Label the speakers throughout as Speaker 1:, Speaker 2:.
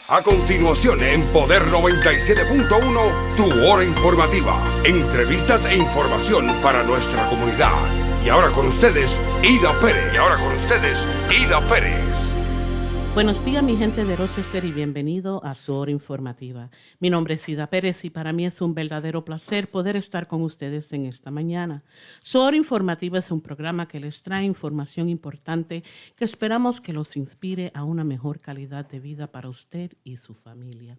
Speaker 1: A continuación, en Poder 97.1, tu hora informativa. Entrevistas e información para nuestra comunidad. Y ahora con ustedes, Ida Pérez.
Speaker 2: Buenos días, mi gente de Rochester, y bienvenido a su hora informativa. Mi nombre es Ida Pérez y para mí es un verdadero placer poder estar con ustedes en esta mañana. Su hora informativa es un programa que les trae información importante que esperamos que los inspire a una mejor calidad de vida para usted y su familia.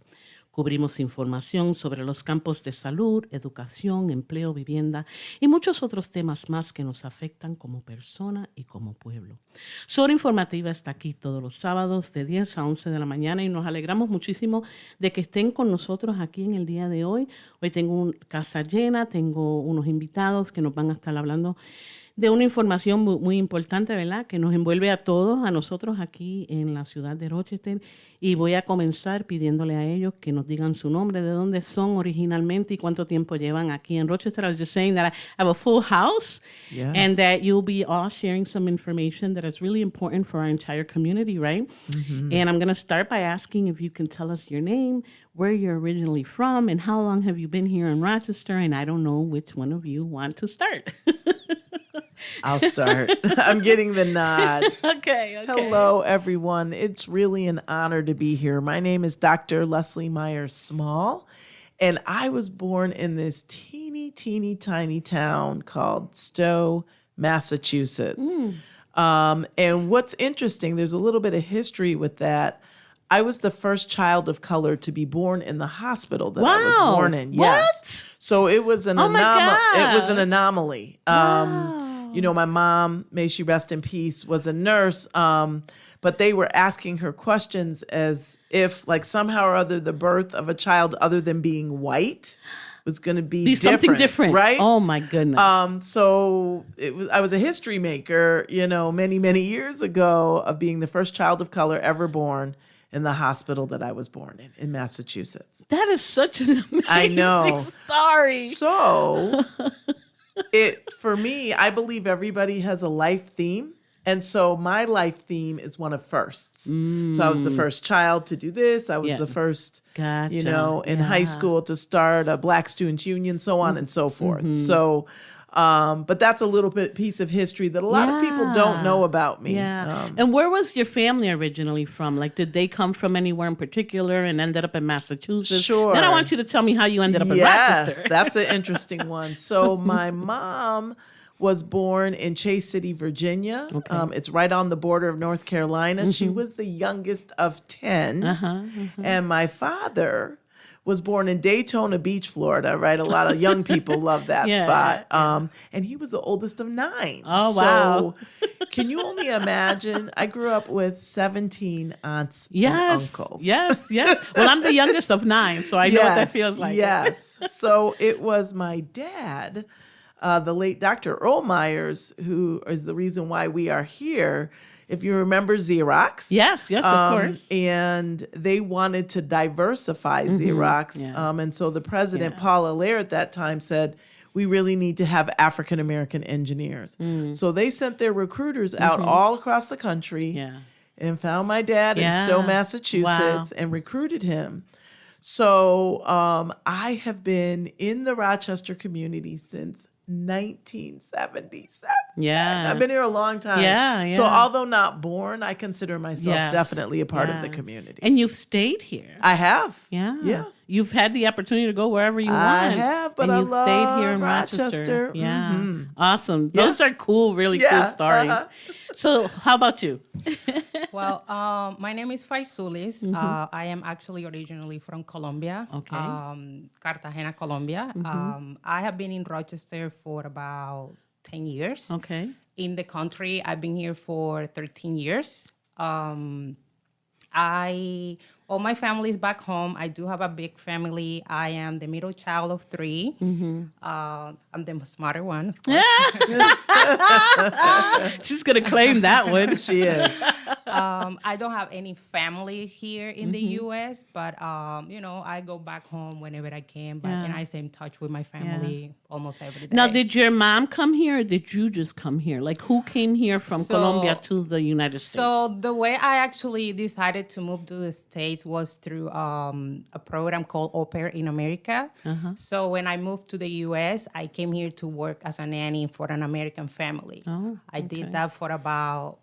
Speaker 2: Cubrimos información sobre los campos de salud, educación, empleo, vivienda y muchos otros temas más que nos afectan como persona y como pueblo. Su hora informativa está aquí todos los sábados de 10 a 11 de la mañana y nos alegramos muchísimo de que estén con nosotros aquí en el día de hoy. Hoy tengo una casa llena, tengo unos invitados que nos van a estar hablando de una información muy importante, ¿verdad? Que nos envuelve a todos, a nosotros aquí en la ciudad de Rochester. Y voy a comenzar pidiéndole a ellos que nos digan su nombre, de dónde son originalmente y cuánto tiempo llevan aquí en Rochester. I was just saying that I have a full house,
Speaker 3: Yes.
Speaker 2: and that you'll be all sharing some information that is really important for our entire community, right? Mm-hmm. And I'm going to start by asking if you can tell us your name, where you're originally from, and how long have you been here in Rochester? And I don't know which one of you want to start.
Speaker 3: I'll start. I'm getting the nod.
Speaker 2: Okay.
Speaker 3: Hello, everyone. It's really an honor to be here. My name is Dr. Leslie Myers Small, and I was born in this teeny tiny town called Stowe, Massachusetts. And what's interesting, there's a little bit of history with that. I was the first child of color to be born in the hospital that I was born in. Yes.
Speaker 2: What?
Speaker 3: So it was an
Speaker 2: Oh my God.
Speaker 3: It was an anomaly.
Speaker 2: Wow.
Speaker 3: You know, my mom, may she rest in peace, was a nurse, but they were asking her questions as if, like, somehow or other, the birth of a child other than being white was going to be
Speaker 2: something different,
Speaker 3: right?
Speaker 2: Oh my goodness.
Speaker 3: So I was a history maker, you know, many years ago, of being the first child of color ever born in the hospital that I was born in Massachusetts.
Speaker 2: That is such an amazing
Speaker 3: I know.
Speaker 2: story.
Speaker 3: So for me, I believe everybody has a life theme. And so my life theme is one of firsts. So I was the first child to do this. I was the first,
Speaker 2: Gotcha.
Speaker 3: you know, in high school to start a Black Students Union, so on and so forth. So, but that's a little bit piece of history that a lot of people don't know about me.
Speaker 2: Yeah. And where was your family originally from? Like, did they come from anywhere in particular and ended up in Massachusetts?
Speaker 3: Sure.
Speaker 2: Then I want you to tell me how you ended up in Rochester.
Speaker 3: Yes, that's an interesting one. So my mom was born in Chase City, Virginia.
Speaker 2: Okay.
Speaker 3: It's right on the border of North Carolina. She was the youngest of 10. And my father was born in Daytona Beach, Florida, right? A lot of young people love that spot. And he was the oldest of 9.
Speaker 2: Oh, wow.
Speaker 3: So can you only imagine? I grew up with 17 aunts and uncles.
Speaker 2: Yes. Well, I'm the youngest of 9, so I know what that feels like.
Speaker 3: Yes. So it was my dad, the late Dr. Earl Myers, who is the reason why we are here. If you remember Xerox.
Speaker 2: Yes, of course.
Speaker 3: And they wanted to diversify Xerox. And so the president, Paul Allaire, at that time said, we really need to have African-American engineers. So they sent their recruiters out all across the country and found my dad in Stowe, Massachusetts, and recruited him. So I have been in the Rochester community since 1977.
Speaker 2: Yeah.
Speaker 3: I've been here a long time.
Speaker 2: Yeah.
Speaker 3: So although not born, I consider myself definitely a part of the community.
Speaker 2: And you've stayed here.
Speaker 3: I have.
Speaker 2: Yeah. You've had the opportunity to go wherever you want.
Speaker 3: I have, but
Speaker 2: and
Speaker 3: I
Speaker 2: you've
Speaker 3: love
Speaker 2: stayed here in
Speaker 3: Rochester.
Speaker 2: Yeah. Awesome. Those are cool, really cool stories. So how about you?
Speaker 4: Well, my name is Faisulis. I am actually originally from Colombia, Cartagena, Colombia. I have been in Rochester for about 10 years.
Speaker 2: Okay.
Speaker 4: In the country, I've been here for 13 years. All my family is back home. I do have a big family. I am the middle child of 3. I'm the smarter one, of course.
Speaker 2: She's going to claim that one.
Speaker 3: She is.
Speaker 4: I don't have any family here in the U.S., but, I go back home whenever I can, and I stay in touch with my family almost every day.
Speaker 2: Now, did your mom come here or did you just come here? Like, who came here from Colombia to the United States?
Speaker 4: So the way I actually decided to move to the States was through a program called Au Pair in America. So when I moved to the U.S., I came here to work as a nanny for an American family. I did that for about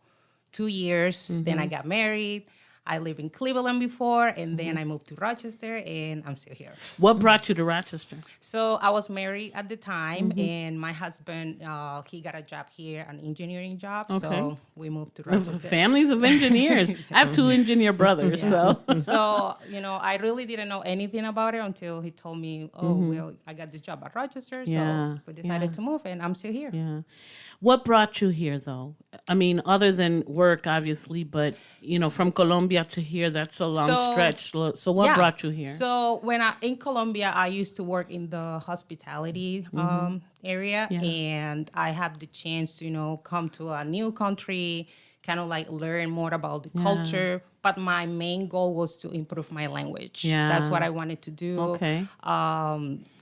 Speaker 4: 2 years. Then I got married. I lived in Cleveland before, and then I moved to Rochester, and I'm still here.
Speaker 2: What brought you to Rochester?
Speaker 4: So I was married at the time, and my husband, he got a job here, an engineering job. So we moved to Rochester.
Speaker 2: Families of engineers. I have 2 engineer brothers, so.
Speaker 4: So, I really didn't know anything about it until he told me, well, I got this job at Rochester, so we decided to move, and I'm still here.
Speaker 2: Yeah. What brought you here, though? I mean, other than work, obviously, but, from Colombia to here, that's a long stretch. So what brought you here?
Speaker 4: So when in Colombia, I used to work in the hospitality area, and I had the chance to, come to a new country, kind of like learn more about the culture. But my main goal was to improve my language.
Speaker 2: Yeah.
Speaker 4: That's what I wanted to do.
Speaker 2: Okay.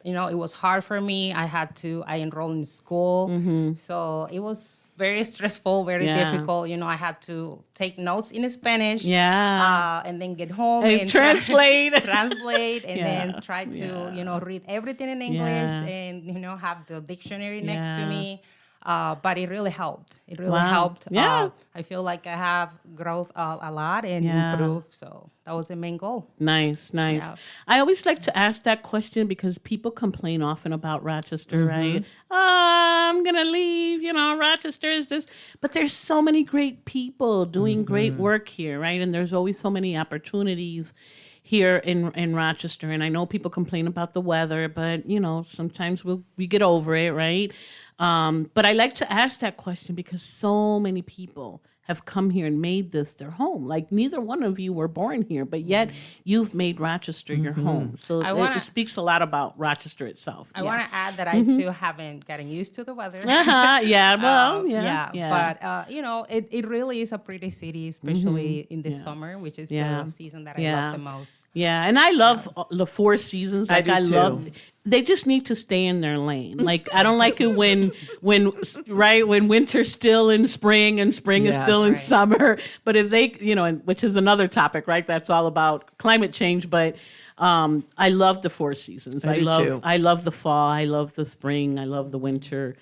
Speaker 4: It was hard for me. I enrolled in school. So it was very stressful, very difficult. I had to take notes in Spanish.
Speaker 2: Yeah.
Speaker 4: And then get home
Speaker 2: and translate.
Speaker 4: translate, and then try to, read everything in English and, have the dictionary next to me. But it really helped. It really helped.
Speaker 2: Yeah.
Speaker 4: I feel like I have growth a lot and improved. So that was the main goal.
Speaker 2: Nice. Yeah. I always like to ask that question because people complain often about Rochester, right? I'm going to leave, Rochester is this. But there's so many great people doing great work here, right? And there's always so many opportunities here in Rochester. And I know people complain about the weather, but, sometimes we get over it, right? But I like to ask that question because so many people have come here and made this their home. Like neither one of you were born here, but yet you've made Rochester your home. So it speaks a lot about Rochester itself.
Speaker 4: I want to add that I still haven't gotten used to the weather.
Speaker 2: Yeah, well,
Speaker 4: But, it really is a pretty city, especially in the summer, which is the season that I love the most.
Speaker 2: Yeah, and I love the 4 seasons. Like I love they just need to stay in their lane. Like I don't like it when winter's still in spring and spring is still in summer. But if they, which is another topic, right? That's all about climate change. But I love the 4 seasons. I love the fall. I love the spring. I love the winter.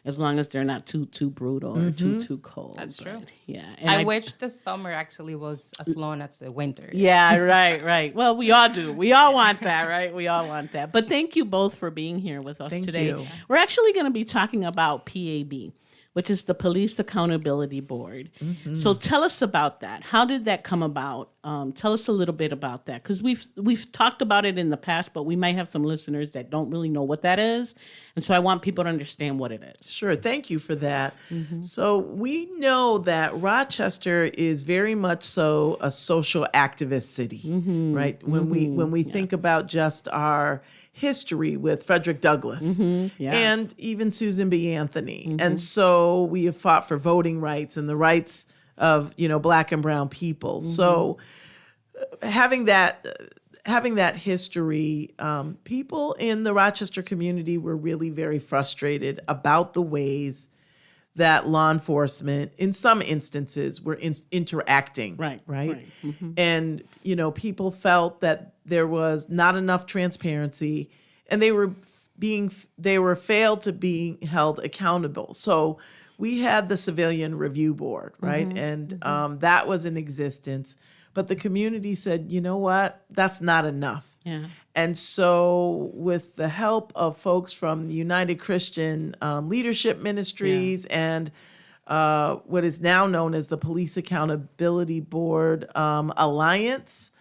Speaker 2: As long as they're not too brutal or too cold.
Speaker 4: That's true.
Speaker 2: Yeah.
Speaker 4: And I wish the summer actually was as long as the winter.
Speaker 2: Yeah, right. Well, we all do. We all want that, right? We all want that. But thank you both for being here with us today.
Speaker 3: You.
Speaker 2: We're actually going to be talking about PAB, which is the Police Accountability Board. So tell us about that. How did that come about? Tell us a little bit about that, because we've talked about it in the past, but we might have some listeners that don't really know what that is, and so I want people to understand what it is.
Speaker 3: Sure, thank you for that. So we know that Rochester is very much so a social activist city, right? When we think about just our history with Frederick Douglass and even Susan B. Anthony. And so we have fought for voting rights and the rights of, Black and brown people. So having that history, people in the Rochester community were really very frustrated about the ways that law enforcement, in some instances, were interacting. Right. And, people felt that there was not enough transparency, and they were failed to be held accountable. So we had the Civilian Review Board, right? And that was in existence. But the community said, you know what? That's not enough.
Speaker 2: Yeah.
Speaker 3: And so with the help of folks from the United Christian Leadership Ministries and what is now known as the Police Accountability Board Alliance,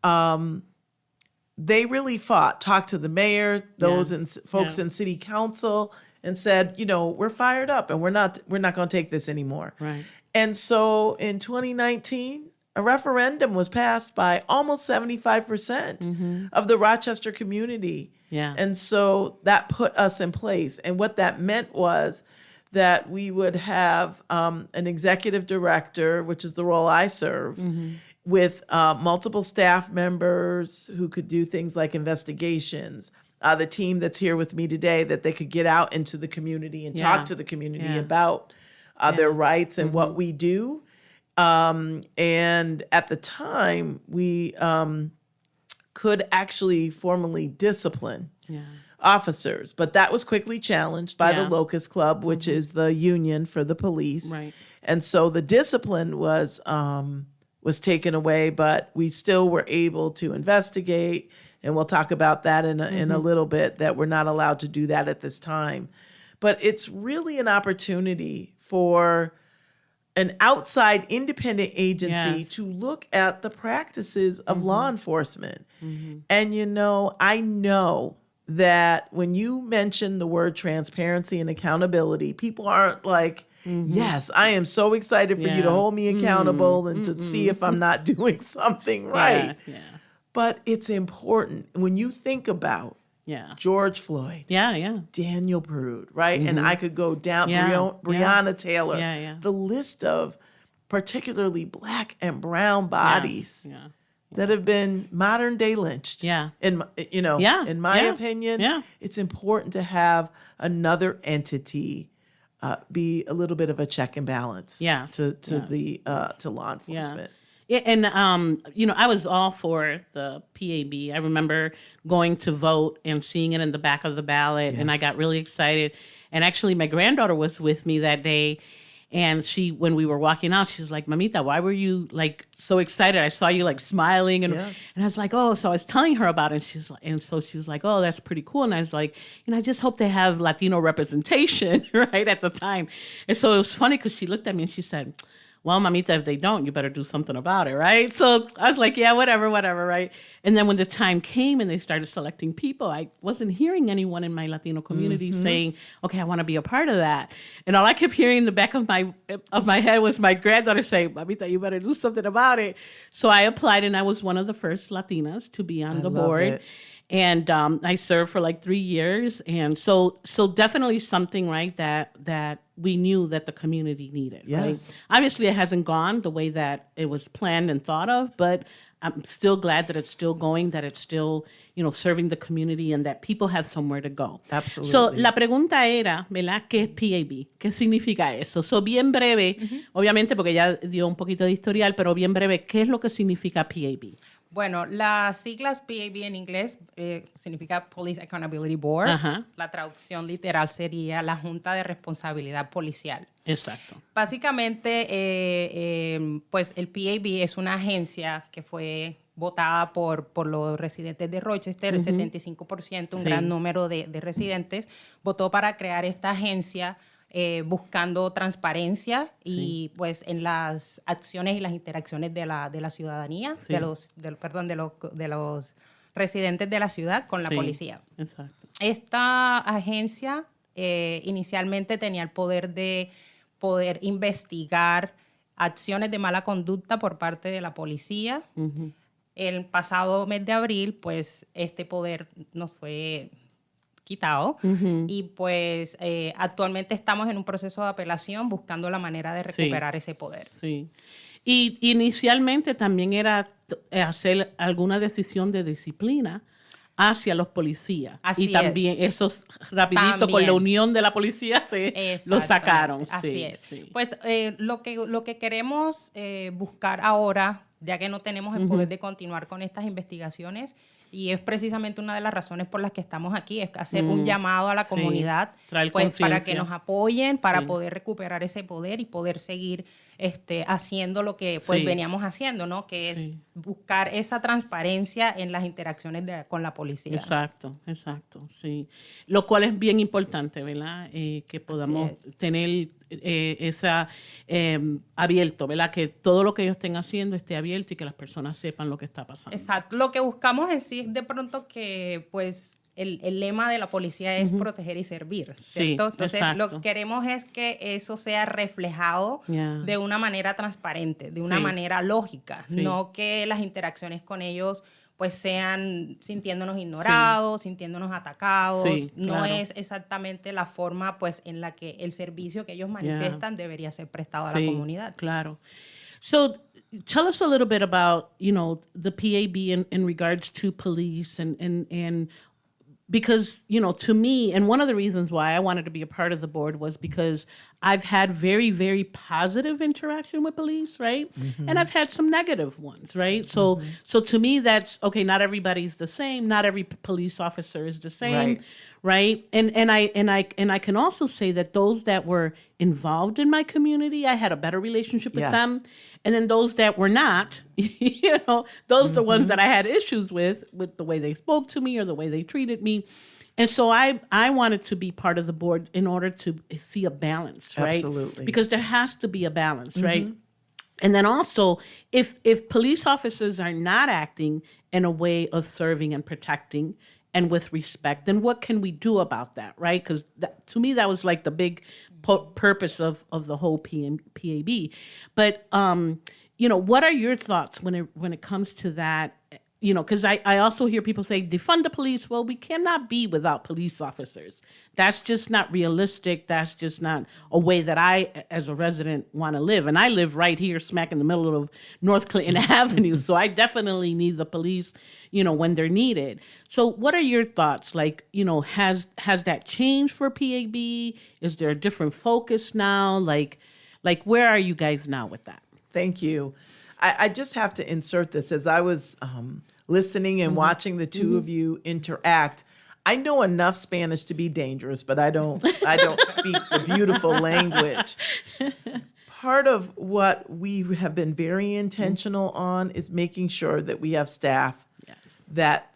Speaker 3: they really talked to the mayor, those folks in city council, and said, we're fired up and we're not going to take this anymore.
Speaker 2: Right.
Speaker 3: And so in 2019, a referendum was passed by almost 75% of the Rochester community.
Speaker 2: Yeah.
Speaker 3: And so that put us in place. And what that meant was that we would have an executive director, which is the role I serve, with multiple staff members who could do things like investigations. The team that's here with me today, that they could get out into the community and talk to the community about their rights and what we do. And at the time, we could actually formally discipline officers, but that was quickly challenged by the Locust Club, which is the union for the police.
Speaker 2: Right.
Speaker 3: And so the discipline was taken away, but we still were able to investigate. And we'll talk about that in a little bit, that we're not allowed to do that at this time. But it's really an opportunity for an outside independent agency to look at the practices of law enforcement. And, I know that when you mention the word transparency and accountability, people aren't like, yes, I am so excited for you to hold me accountable and to see if I'm not doing something right. But it's important when you think about George Floyd, Daniel Prude, right? And I could go down, Breonna Taylor, the list of particularly Black and brown bodies that have been modern day lynched. In my opinion, it's important to have another entity be a little bit of a check and balance to law enforcement.
Speaker 2: Yeah, and, I was all for the PAB. I remember going to vote and seeing it in the back of the ballot, and I got really excited. And actually, my granddaughter was with me that day, and when we were walking out, she's like, Mamita, why were you, so excited? I saw you, smiling. And I was like, oh, so I was telling her about it, and so she was like, oh, that's pretty cool. And I was like, I just hope they have Latino representation, right, at the time. And so it was funny because she looked at me and she said, well, Mamita, if they don't, you better do something about it, right? So I was like, yeah, whatever, right? And then when the time came and they started selecting people, I wasn't hearing anyone in my Latino community saying, okay, I want to be a part of that. And all I kept hearing in the back of my head was my granddaughter say, Mamita, you better do something about it. So I applied, and I was one of the first Latinas to be on the board. It. And I served for 3 years. And so definitely something, right, that we knew that the community needed.
Speaker 3: Yes.
Speaker 2: Right? Obviously, it hasn't gone the way that it was planned and thought of, but I'm still glad that it's still going, that it's still, serving the community and that people have somewhere to go.
Speaker 3: Absolutely.
Speaker 2: So, la pregunta era, ¿verdad? ¿Qué es PAB? ¿Qué significa eso? So, bien breve, obviamente porque ya dio un poquito de historial, pero bien breve, ¿qué es lo que significa PAB?
Speaker 4: Bueno, las siglas PAB en inglés significa Police Accountability Board. La traducción literal sería la Junta de Responsabilidad Policial.
Speaker 2: Exacto.
Speaker 4: Básicamente, pues el PAB es una agencia que fue votada por los residentes de Rochester, el 75%, un gran número de residentes, votó para crear esta agencia buscando transparencia y pues en las acciones y las interacciones de la ciudadanía, de los residentes de la ciudad con la policía.
Speaker 2: Exacto.
Speaker 4: Esta agencia inicialmente tenía el poder de poder investigar acciones de mala conducta por parte de la policía. El pasado mes de abril, pues este poder nos fue quitado y pues actualmente estamos en un proceso de apelación buscando la manera de recuperar ese poder.
Speaker 2: Sí. Y inicialmente también era hacer alguna decisión de disciplina hacia los policías.
Speaker 4: Así
Speaker 2: también esos rapidito con la unión de la policía lo sacaron.
Speaker 4: Así es. Sí. Pues lo que queremos buscar ahora, ya que no tenemos el poder de continuar con estas investigaciones, y es precisamente una de las razones por las que estamos aquí, es hacer un llamado a la comunidad pues, para que nos apoyen, para poder recuperar ese poder y poder seguir haciendo lo que pues veníamos haciendo, ¿no? Que es buscar esa transparencia en las interacciones con la policía.
Speaker 2: Exacto, sí. Lo cual es bien importante, ¿verdad? Que podamos tener esa abierto, ¿verdad? Que todo lo que ellos estén haciendo esté abierto y que las personas sepan lo que está pasando.
Speaker 4: Exacto. Lo que buscamos en sí es de pronto que pues el lema de la policía es proteger y servir, ¿cierto?
Speaker 2: Sí,
Speaker 4: Entonces,
Speaker 2: exacto.
Speaker 4: lo que queremos es que eso sea reflejado de una manera transparente, de una manera lógica, no que las interacciones con ellos pues sean sintiéndonos ignorados, sintiéndonos atacados. No es exactamente la forma pues en la que el servicio que ellos manifiestan debería ser prestado a la comunidad.
Speaker 2: Claro. So tell us a little bit about, the PAB in regards to police and because, to me, and one of the reasons why I wanted to be a part of the board was because I've had very, very positive interaction with police, right? And I've had some negative ones, right? So to me, that's, okay, not everybody's the same. Not every police officer is the same, right? And I can also say that those that were involved in my community, I had a better relationship with them. And then those that were not, those are the ones that I had issues with the way they spoke to me or the way they treated me. And so I wanted to be part of the board in order to see a balance, right?
Speaker 3: Absolutely.
Speaker 2: Because there has to be a balance, right? And then also, if police officers are not acting in a way of serving and protecting and with respect, then what can we do about that, right? Because to me, that was like the big purpose of the whole PAB. But, what are your thoughts when it comes to that? Because I also hear people say, defund the police. Well, we cannot be without police officers. That's just not realistic. That's just not a way that I, as a resident, want to live. And I live right here, smack in the middle of North Clinton Avenue. So I definitely need the police, when they're needed. So what are your thoughts? Like, has that changed for PAB? Is there a different focus now? Like where are you guys now with that?
Speaker 3: Thank you. I just have to insert this as I was listening and watching the two of you interact. I know enough Spanish to be dangerous, but I don't speak the beautiful language. Part of what we have been very intentional on is making sure that we have staff that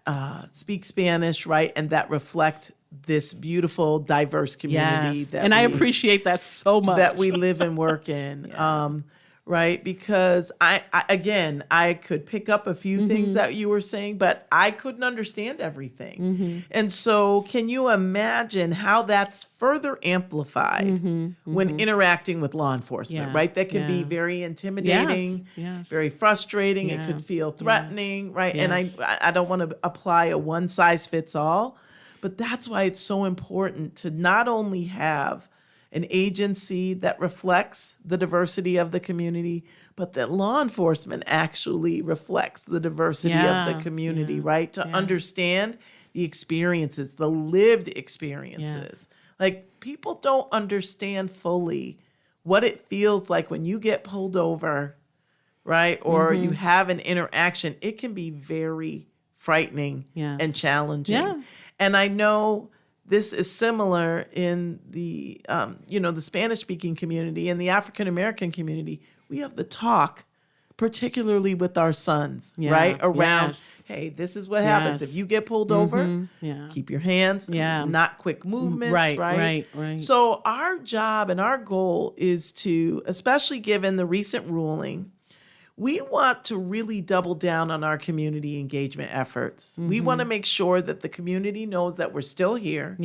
Speaker 3: speak Spanish, right, and that reflect this beautiful, diverse community.
Speaker 2: And I appreciate that so much.
Speaker 3: That we live and work in. Right? Because I could pick up a few things that you were saying, but I couldn't understand everything. And so can you imagine how that's further amplified when interacting with law enforcement, right? That can be very intimidating, very frustrating. It could feel threatening, right? And I don't want to apply a one size fits all, but that's why it's so important to not only have an agency that reflects the diversity of the community, but that law enforcement actually reflects the diversity of the community, right? To understand the experiences, the lived experiences. Like, people don't understand fully what it feels like when you get pulled over, right? Or you have an interaction. It can be very frightening and challenging. And I know this is similar in the, the Spanish-speaking community and the African-American community. We have the talk, particularly with our sons, right? Around, hey, this is what happens. If you get pulled over, keep your hands, not quick movements, right? So our job and our goal is to, especially given the recent ruling, we want to really double down on our community engagement efforts. We want to make sure that the community knows that we're still here.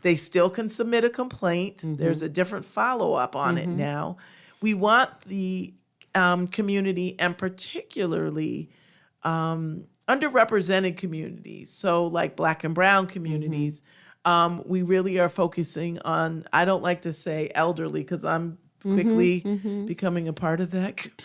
Speaker 3: They still can submit a complaint. There's a different follow-up on it now. We want the community, and particularly underrepresented communities, so like Black and Brown communities, we really are focusing on, I don't like to say elderly because I'm quickly becoming a part of that community.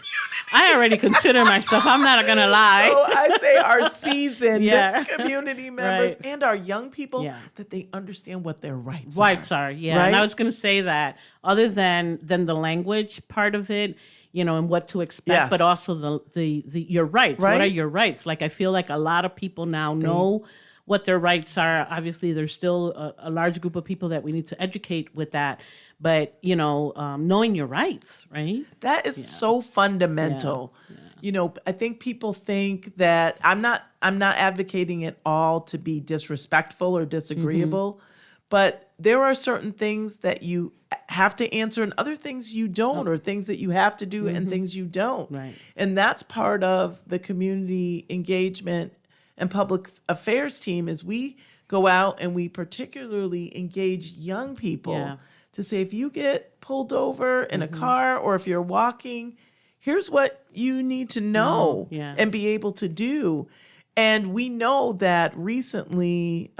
Speaker 2: I already consider myself, I'm not going to lie.
Speaker 3: So I say our seasoned community members and our young people, that they understand what their rights are.
Speaker 2: Right? And I was going to say that, other than the language part of it, and what to expect, but also the your rights. What are your rights? Like, I feel like a lot of people now know what their rights are. Obviously, there's still a large group of people that we need to educate with that. But, knowing your rights, right?
Speaker 3: That is so fundamental. I think people think that I'm not advocating at all to be disrespectful or disagreeable, but there are certain things that you have to answer and other things you don't, or things that you have to do and things you don't.
Speaker 2: Right.
Speaker 3: And that's part of the community engagement and public affairs team, is we go out and we particularly engage young people to say, if you get pulled over in a car or if you're walking, here's what you need to know and be able to do. And we know that recently,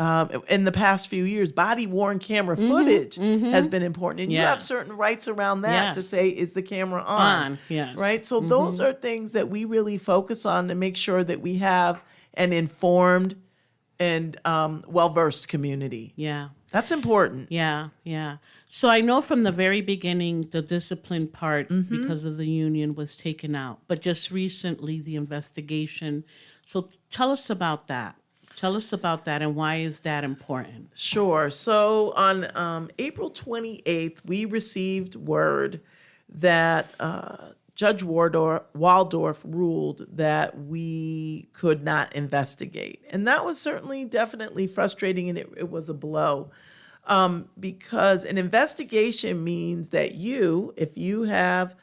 Speaker 3: in the past few years, body-worn camera footage has been important. And you have certain rights around that to say, is the camera on? Right? So those are things that we really focus on to make sure that we have an informed and well-versed community.
Speaker 2: Yeah.
Speaker 3: That's important.
Speaker 2: Yeah. So I know from the very beginning, the discipline part, because of the union, was taken out. But just recently, the investigation. So tell us about that. Tell us about that and why is that important?
Speaker 3: Sure. So on April 28th, we received word that Judge Waldorf ruled that we could not investigate. And that was definitely frustrating, and it was a blow. Because an investigation means that if you have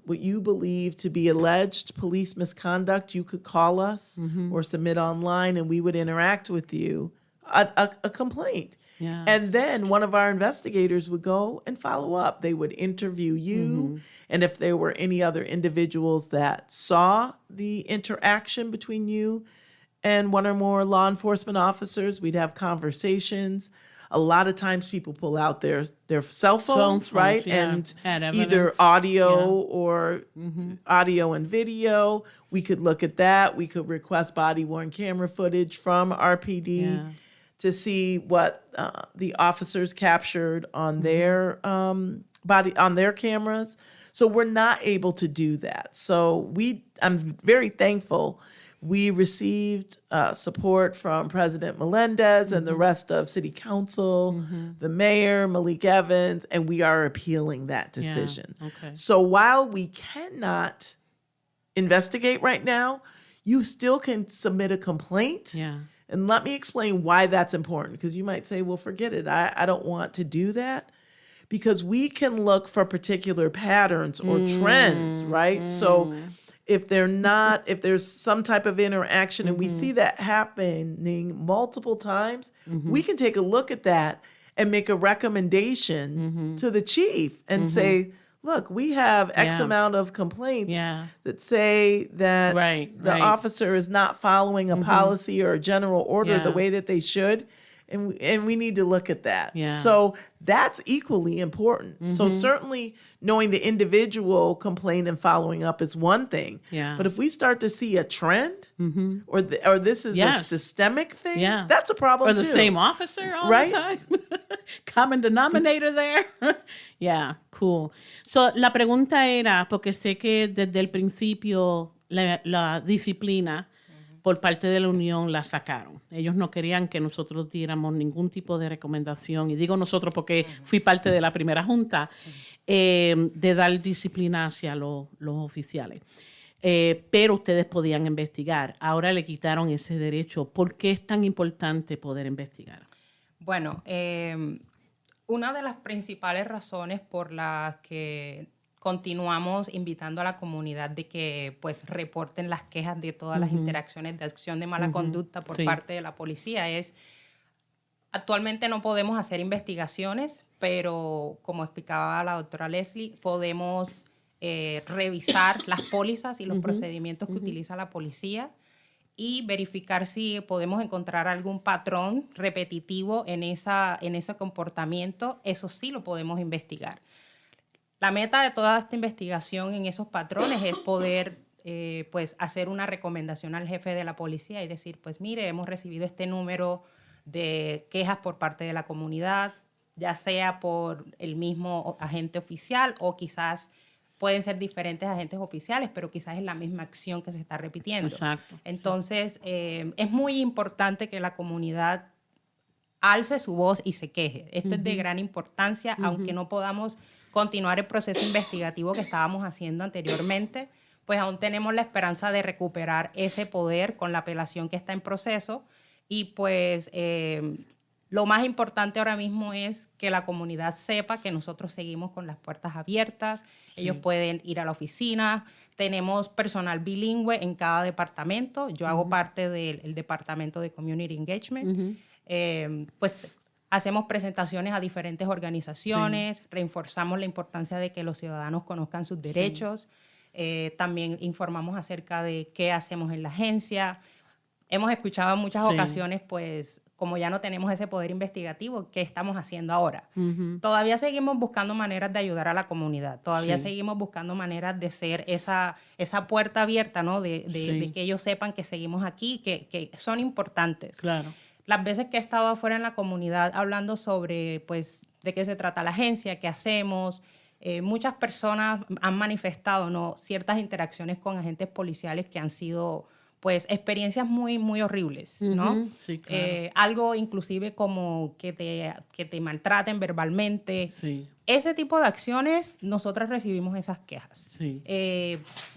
Speaker 3: what you believe to be alleged police misconduct, you could call us or submit online, and we would interact with you a complaint.
Speaker 2: Yeah.
Speaker 3: And then one of our investigators would go and follow up. They would interview you, and if there were any other individuals that saw the interaction between you and one or more law enforcement officers, we'd have conversations. A lot of times people pull out their cell phones, right? And either audio or audio and video. We could look at that. We could request body-worn camera footage from RPD to see what the officers captured on their on their cameras. So we're not able to do that. So I'm very thankful. We received support from President Melendez and the rest of City Council, the mayor, Malik Evans, and we are appealing that decision.
Speaker 2: Okay.
Speaker 3: So while we cannot investigate right now, you still can submit a complaint.
Speaker 2: Yeah.
Speaker 3: And let me explain why that's important, because you might say, well, forget it. I don't want to do that. Because we can look for particular patterns or trends, right? So if there's some type of interaction and we see that happening multiple times, we can take a look at that and make a recommendation to the chief and say, look, we have X amount of complaints that say that the officer is not following a policy or a general order the way that they should. And we need to look at that.
Speaker 2: Yeah.
Speaker 3: So that's equally important. So certainly knowing the individual complaint and following up is one thing.
Speaker 2: Yeah.
Speaker 3: But if we start to see a trend or this is a systemic thing, that's a problem too.
Speaker 2: Or the same officer all the time. Common denominator there. Yeah, cool. So la pregunta era, porque sé que desde el principio la disciplina por parte de la Unión la sacaron. Ellos no querían que nosotros diéramos ningún tipo de recomendación, y digo nosotros porque fui parte de la primera junta, de dar disciplina hacia los oficiales. Pero ustedes podían investigar. Ahora le quitaron ese derecho. ¿Por qué es tan importante poder investigar?
Speaker 4: Bueno, una de las principales razones por las que continuamos invitando a la comunidad de que pues reporten las quejas de todas las interacciones de acción de mala conducta por parte de la policía es, actualmente no podemos hacer investigaciones, pero como explicaba la doctora Leslie, podemos revisar las pólizas y los procedimientos que utiliza la policía y verificar si podemos encontrar algún patrón repetitivo en ese comportamiento. Eso sí lo podemos investigar. La meta de toda esta investigación en esos patrones es poder pues hacer una recomendación al jefe de la policía y decir, pues mire, hemos recibido este número de quejas por parte de la comunidad, ya sea por el mismo agente oficial o quizás pueden ser diferentes agentes oficiales, pero quizás es la misma acción que se está repitiendo.
Speaker 2: Exacto.
Speaker 4: Entonces, es muy importante que la comunidad alce su voz y se queje. Esto es de gran importancia, aunque no podamos continuar el proceso investigativo que estábamos haciendo anteriormente, pues aún tenemos la esperanza de recuperar ese poder con la apelación que está en proceso. Y pues lo más importante ahora mismo es que la comunidad sepa que nosotros seguimos con las puertas abiertas. Sí. Ellos pueden ir a la oficina. Tenemos personal bilingüe en cada departamento. Yo hago parte del departamento de Community Engagement. pues hacemos presentaciones a diferentes organizaciones, reforzamos la importancia de que los ciudadanos conozcan sus derechos, también informamos acerca de qué hacemos en la agencia. Hemos escuchado en muchas ocasiones, pues, como ya no tenemos ese poder investigativo, ¿qué estamos haciendo ahora? Todavía seguimos buscando maneras de ayudar a la comunidad. Todavía seguimos buscando maneras de ser esa puerta abierta, ¿no? De que ellos sepan que seguimos aquí, que son importantes.
Speaker 2: Claro.
Speaker 4: Las veces que he estado afuera en la comunidad hablando sobre, pues, de qué se trata la agencia, qué hacemos, muchas personas han manifestado, ¿no? Ciertas interacciones con agentes policiales que han sido, pues, experiencias muy, muy horribles, ¿no?
Speaker 2: Sí, claro.
Speaker 4: Algo inclusive como que te maltraten verbalmente.
Speaker 2: Sí.
Speaker 4: Ese tipo de acciones, nosotros recibimos esas quejas.
Speaker 2: Sí.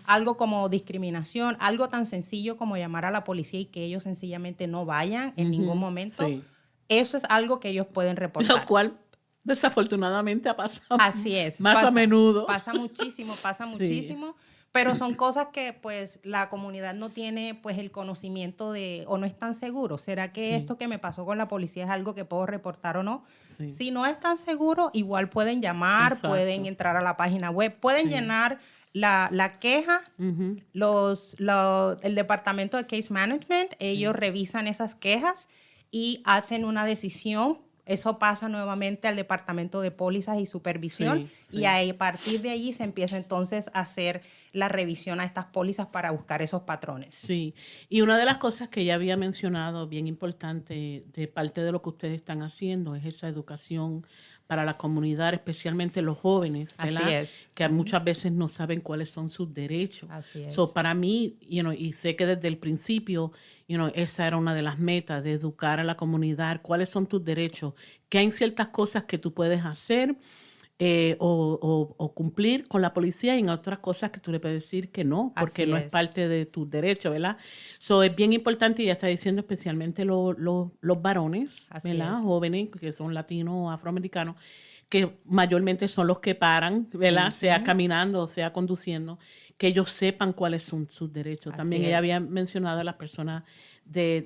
Speaker 4: Algo como discriminación, algo tan sencillo como llamar a la policía y que ellos sencillamente no vayan en ningún momento.
Speaker 2: Sí.
Speaker 4: Eso es algo que ellos pueden reportar.
Speaker 2: Lo cual, desafortunadamente, ha pasado.
Speaker 4: Así es.
Speaker 2: Más a menudo.
Speaker 4: Pasa muchísimo, muchísimo. Pero son cosas que, pues, la comunidad no tiene, pues, el conocimiento de, o no es tan seguro. ¿Será que esto que me pasó con la policía es algo que puedo reportar o no?
Speaker 2: Sí.
Speaker 4: Si no es tan seguro, igual pueden llamar, pueden entrar a la página web, pueden llenar la queja. El departamento de Case Management, ellos revisan esas quejas y hacen una decisión. Eso pasa nuevamente al departamento de pólizas y supervisión y a partir de allí se empieza entonces a hacer la revisión a estas pólizas para buscar esos patrones.
Speaker 2: Sí, y una de las cosas que ya había mencionado, bien importante, de parte de lo que ustedes están haciendo, es esa educación para la comunidad, especialmente los jóvenes, ¿verdad?
Speaker 4: Así es.
Speaker 2: Que muchas veces no saben cuáles son sus derechos.
Speaker 4: Así es.
Speaker 2: So, para mí, y sé que desde el principio, esa era una de las metas, de educar a la comunidad, cuáles son tus derechos, que hay ciertas cosas que tú puedes hacer o cumplir con la policía y en otras cosas que tú le puedes decir que no, porque no es parte de tus derechos, ¿verdad? So, es bien importante, y ya está diciendo especialmente los varones, ¿verdad? Jóvenes que son latinos o afroamericanos, que mayormente son los que paran, ¿verdad? Sea caminando o sea conduciendo, que ellos sepan cuáles son sus derechos. También ella había mencionado a las personas de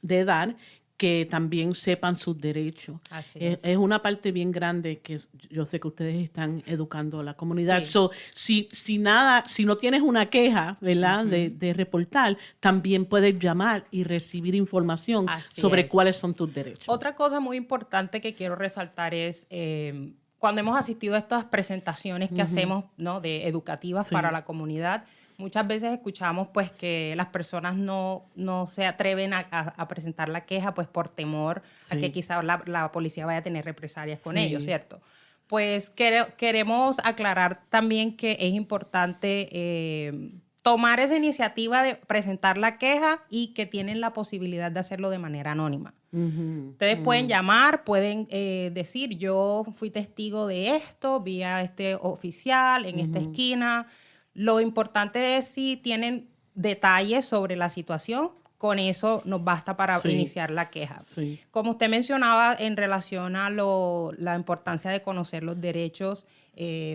Speaker 2: edad que también sepan sus derechos. Es una parte bien grande que yo sé que ustedes están educando a la comunidad. So, si no tienes una queja, ¿verdad? De reportar, también puedes llamar y recibir información sobre cuáles son tus derechos.
Speaker 4: Otra cosa muy importante que quiero resaltar es cuando hemos asistido a estas presentaciones que hacemos, ¿no? De educativas para la comunidad. Muchas veces escuchamos, pues, que las personas no se atreven a presentar la queja, pues, por temor a que quizá la policía vaya a tener represalias con ellos, ¿cierto? Pues queremos aclarar también que es importante tomar esa iniciativa de presentar la queja y que tienen la posibilidad de hacerlo de manera anónima. Ustedes pueden llamar, pueden decir, yo fui testigo de esto, vi a este oficial en esta esquina. Lo importante es si tienen detalles sobre la situación, con eso nos basta para iniciar la queja. Como usted mencionaba en relación a la importancia de conocer los derechos,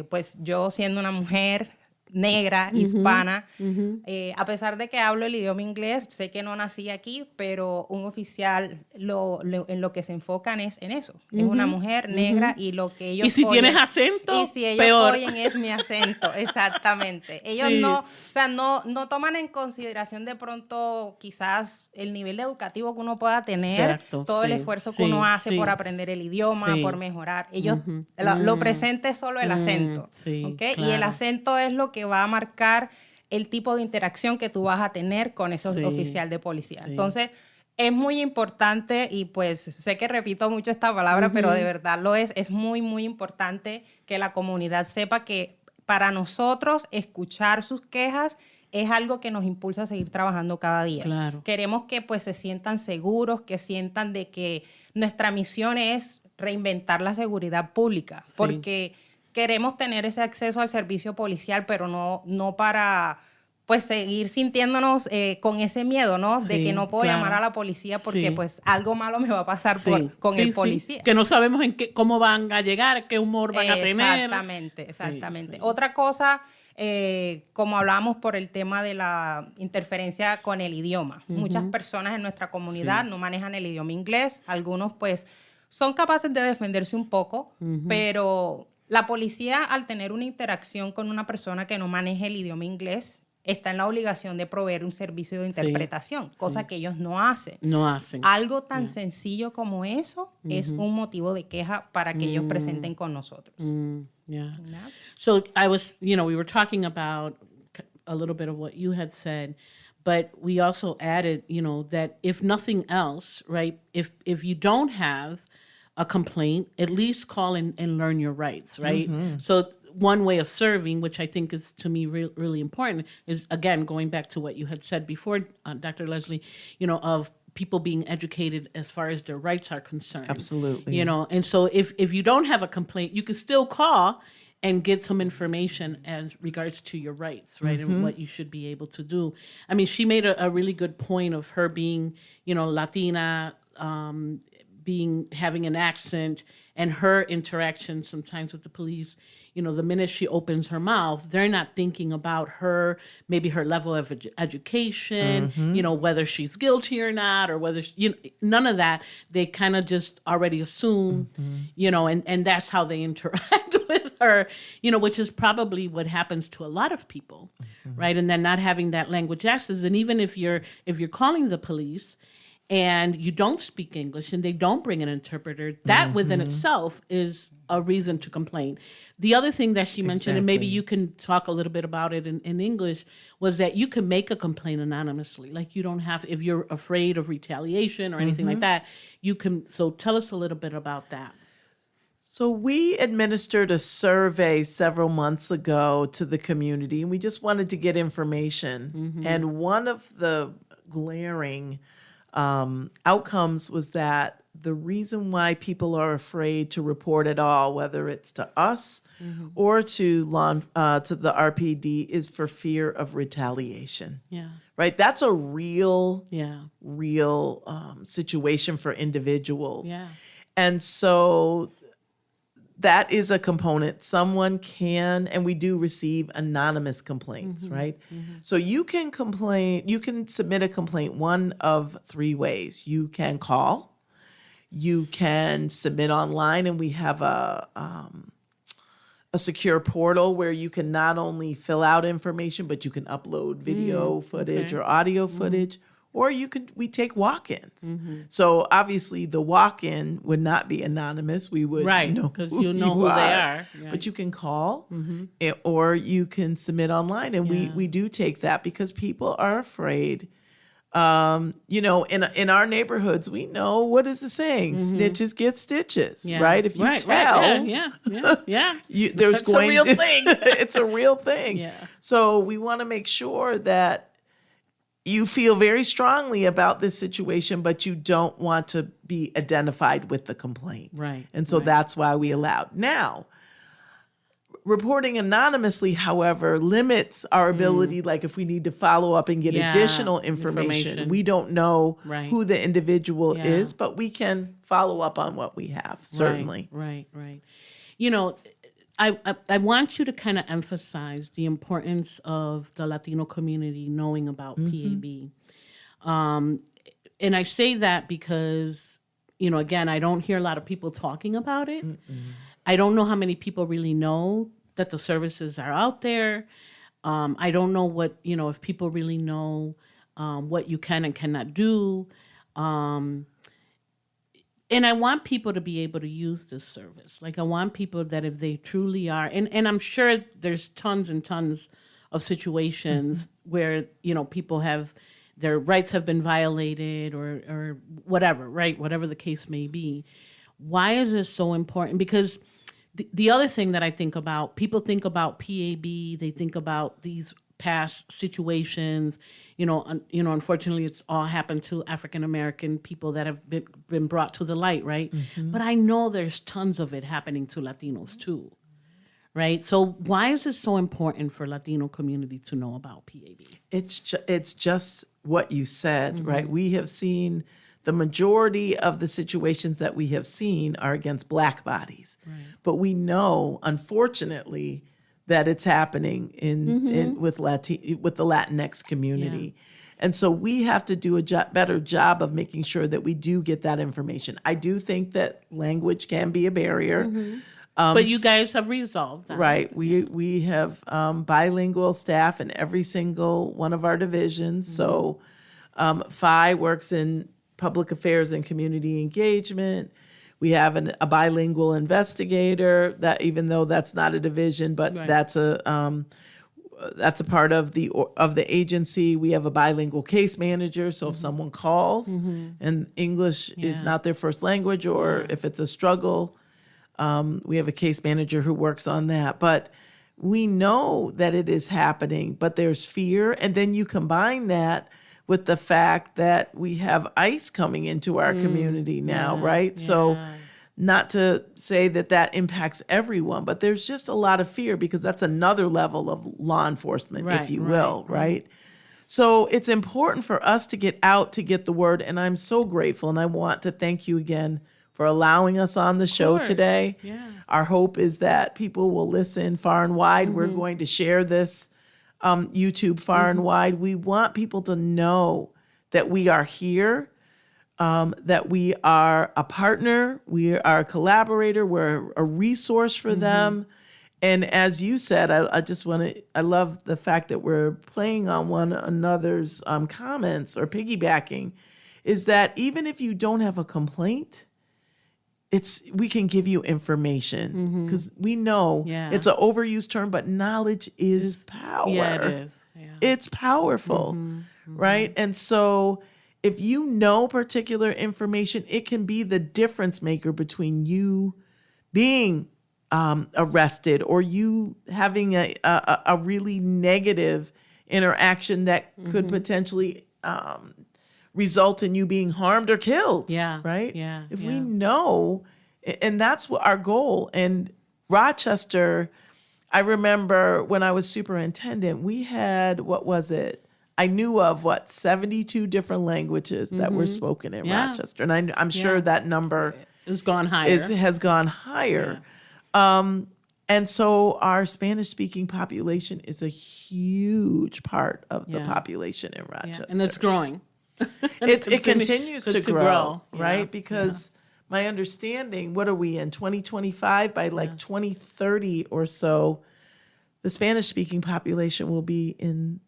Speaker 4: pues yo siendo una mujer negra, hispana, a pesar de que hablo el idioma inglés, sé que no nací aquí, pero un oficial en lo que se enfocan es en eso. Es una mujer negra y lo que ellos
Speaker 2: ¿Y si
Speaker 4: oyen,
Speaker 2: tienes acento?
Speaker 4: Y si ellos
Speaker 2: peor.
Speaker 4: oyen es mi acento, exactamente. Ellos no toman en consideración de pronto quizás el nivel educativo que uno pueda tener, todo el esfuerzo que uno hace por aprender el idioma, por mejorar. Ellos, lo presente es solo el acento, ¿okay?
Speaker 2: Claro.
Speaker 4: Y el acento es lo que va a marcar el tipo de interacción que tú vas a tener con esos oficial de policía. Entonces, es muy importante y pues sé que repito mucho esta palabra, pero de verdad lo es muy, muy importante que la comunidad sepa que para nosotros escuchar sus quejas es algo que nos impulsa a seguir trabajando cada día.
Speaker 2: Claro.
Speaker 4: Queremos que pues se sientan seguros, que sientan de que nuestra misión es reinventar la seguridad pública, porque queremos tener ese acceso al servicio policial, pero no para pues seguir sintiéndonos con ese miedo, ¿no? De que no puedo llamar a la policía porque pues algo malo me va a pasar con el policía.
Speaker 2: Que no sabemos cómo van a llegar, qué humor van a tener.
Speaker 4: Exactamente. Otra cosa como hablamos por el tema de la interferencia con el idioma. Muchas personas en nuestra comunidad no manejan el idioma inglés. Algunos pues son capaces de defenderse un poco, pero la policía, al tener una interacción con una persona que no maneje el idioma inglés, está en la obligación de proveer un servicio de interpretación, cosa que ellos no hacen.
Speaker 2: No hacen.
Speaker 4: Algo tan sencillo como eso es un motivo de queja para que ellos presenten con nosotros.
Speaker 2: Yeah. So I was, we were talking about a little bit of what you had said, but we also added, that if nothing else, right, if you don't have a complaint, at least call and learn your rights, right? So one way of serving, which I think is to me really important, is again going back to what you had said before, Dr. Leslie, of people being educated as far as their rights are concerned.
Speaker 3: Absolutely.
Speaker 2: And so if you don't have a complaint, you can still call and get some information as regards to your rights, right, and what you should be able to do. I mean, she made a really good point of her being, Latina, having an accent, and her interaction sometimes with the police. The minute she opens her mouth, they're not thinking about her, maybe her level of education, whether she's guilty or not, or whether, none of that. They kind of just already assume, and that's how they interact with her, which is probably what happens to a lot of people, right? And then not having that language access. And even if you're calling the police and you don't speak English and they don't bring an interpreter, that within itself is a reason to complain. The other thing that she mentioned, and maybe you can talk a little bit about it in English, was that you can make a complaint anonymously. Like you don't have, if you're afraid of retaliation or anything like that, you can. So tell us a little bit about that.
Speaker 3: So we administered a survey several months ago to the community, and we just wanted to get information. And one of the glaring outcomes was that the reason why people are afraid to report at all, whether it's to us or to the RPD, is for fear of retaliation.
Speaker 2: Yeah.
Speaker 3: Right? That's a real situation for individuals.
Speaker 2: Yeah.
Speaker 3: And so that is a component. Someone can, and we do receive anonymous complaints, right? So you can submit a complaint one of three ways. You can call, you can submit online, and we have a secure portal where you can not only fill out information, but you can upload video footage or audio footage. Or we take walk-ins. So obviously the walk-in would not be anonymous. We would know
Speaker 2: because
Speaker 3: who
Speaker 2: you know who they are. Yeah.
Speaker 3: But you can call or you can submit online. And we do take that because people are afraid. In our neighborhoods, we know, what is the saying? Snitches get stitches, right? If you tell, there's
Speaker 2: That's a real thing.
Speaker 3: It's a real thing.
Speaker 2: Yeah.
Speaker 3: So we want to make sure that you feel very strongly about this situation, but you don't want to be identified with the complaint.
Speaker 2: Right.
Speaker 3: And so that's why we allowed. Now, reporting anonymously, however, limits our ability, like if we need to follow up and get additional information. We don't know who the individual is, but we can follow up on what we have, certainly.
Speaker 2: Right. I want you to kind of emphasize the importance of the Latino community knowing about PAB. And I say that because, again, I don't hear a lot of people talking about it. I don't know how many people really know that the services are out there. I don't know what, if people really know what you can and cannot do. And I want people to be able to use this service. Like I want people that if they truly are, and I'm sure there's tons and tons of situations where, people have, their rights have been violated or whatever, right? Whatever the case may be. Why is this so important? Because the other thing that I think about, people think about PAB, they think about these past situations, unfortunately it's all happened to African-American people that have been brought to the light, right? But I know there's tons of it happening to Latinos too, right? So why is it so important for Latino community to know about PAB?
Speaker 3: It's just what you said, right? We have seen the majority of the situations that we have seen are against Black bodies. Right. But we know, unfortunately, that it's happening with the Latinx community.
Speaker 2: Yeah.
Speaker 3: And so we have to do a better job of making sure that we do get that information. I do think that language can be a barrier.
Speaker 2: But you guys have resolved that.
Speaker 3: Right. We have bilingual staff in every single one of our divisions. So Phi works in public affairs and community engagement. We have a bilingual investigator, that even though that's not a division, but
Speaker 2: Right.
Speaker 3: that's a part of the agency. We have a bilingual case manager. So if someone calls and English is not their first language, or if it's a struggle, we have a case manager who works on that. But we know that it is happening, but there's fear. And then you combine that with the fact that we have ICE coming into our community now, right? So not to say that impacts everyone, but there's just a lot of fear because that's another level of law enforcement, if you will, right? So it's important for us to get out, to get the word. And I'm so grateful. And I want to thank you again for allowing us on the show today.
Speaker 2: Yeah.
Speaker 3: Our hope is that people will listen far and wide. We're going to share this YouTube far and wide. We want people to know that we are here, that we are a partner, we are a collaborator, we're a resource for them. And as you said, I love the fact that we're playing on one another's comments or piggybacking, is that even if you don't have a complaint, we can give you information because we know it's an overused term, but knowledge is power.
Speaker 2: Yeah, it is. Yeah.
Speaker 3: It's powerful, right? And so if you know particular information, it can be the difference maker between you being arrested or you having a really negative interaction that could potentially result in you being harmed or killed.
Speaker 2: Yeah.
Speaker 3: Right?
Speaker 2: Yeah.
Speaker 3: If we know, and that's what our goal. And Rochester, I remember when I was superintendent, we had, I knew of 72 different languages that were spoken in Rochester. And I'm sure that number
Speaker 2: it's gone higher.
Speaker 3: Has gone higher. And so our Spanish-speaking population is a huge part of the population in Rochester.
Speaker 2: And it's growing.
Speaker 3: It continues to grow, right?
Speaker 2: Yeah.
Speaker 3: Because my understanding, what are we in 2025? By 2030 or so, the Spanish-speaking population will be in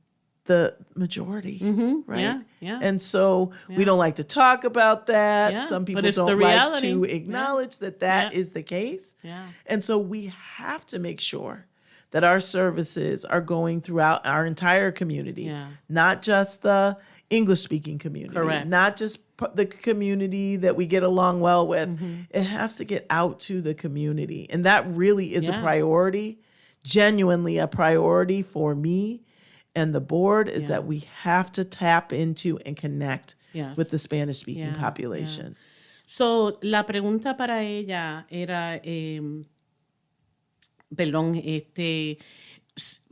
Speaker 3: the majority, right?
Speaker 2: Yeah, yeah.
Speaker 3: And so we don't like to talk about that.
Speaker 2: Yeah,
Speaker 3: Some people
Speaker 2: but it's
Speaker 3: don't
Speaker 2: the
Speaker 3: like
Speaker 2: reality.
Speaker 3: to acknowledge that is the case.
Speaker 2: Yeah.
Speaker 3: And so we have to make sure that our services are going throughout our entire community, not just the English-speaking community,
Speaker 2: Correct.
Speaker 3: not just the community that we get along well with. It has to get out to the community. And that really is a priority, genuinely a priority for me and the board, is that we have to tap into and connect with the Spanish-speaking population.
Speaker 2: So, la pregunta para ella era,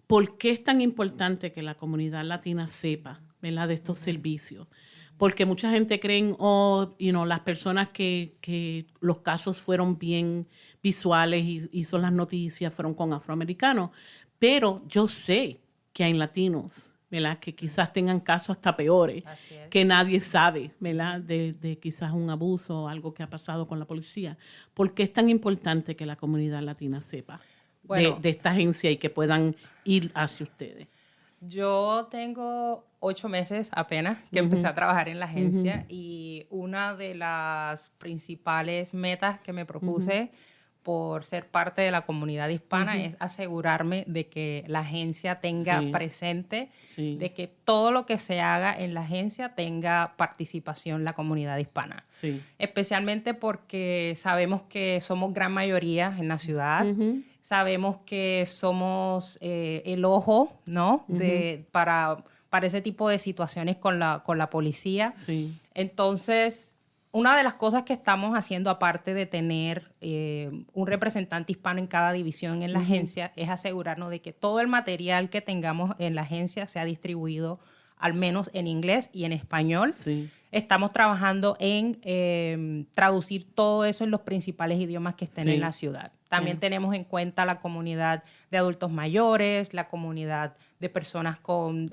Speaker 2: ¿por qué es tan importante que la comunidad latina sepa, ¿verdad?, de estos servicios? Porque mucha gente cree, las personas que los casos fueron bien visuales y son las noticias, fueron con afroamericanos, pero yo sé que hay latinos, ¿verdad?, que quizás tengan casos hasta peores, que nadie sabe, ¿verdad?, de quizás un abuso o algo que ha pasado con la policía. ¿Por qué es tan importante que la comunidad latina sepa de esta agencia y que puedan ir hacia ustedes?
Speaker 4: Yo tengo 8 meses apenas que empecé a trabajar en la agencia y una de las principales metas que me propuse por ser parte de la comunidad hispana es asegurarme de que la agencia tenga presente, de que todo lo que se haga en la agencia tenga participación la comunidad hispana. Sí. Especialmente porque sabemos que somos gran mayoría en la ciudad, sabemos que somos el ojo, ¿no?, para ese tipo de situaciones con la policía. Sí. Entonces, una de las cosas que estamos haciendo, aparte de tener un representante hispano en cada división en la agencia, es asegurarnos de que todo el material que tengamos en la agencia sea distribuido al menos en inglés y en español.
Speaker 2: Sí.
Speaker 4: Estamos trabajando en traducir todo eso en los principales idiomas que estén en la ciudad. También tenemos en cuenta la comunidad de adultos mayores, la comunidad de personas con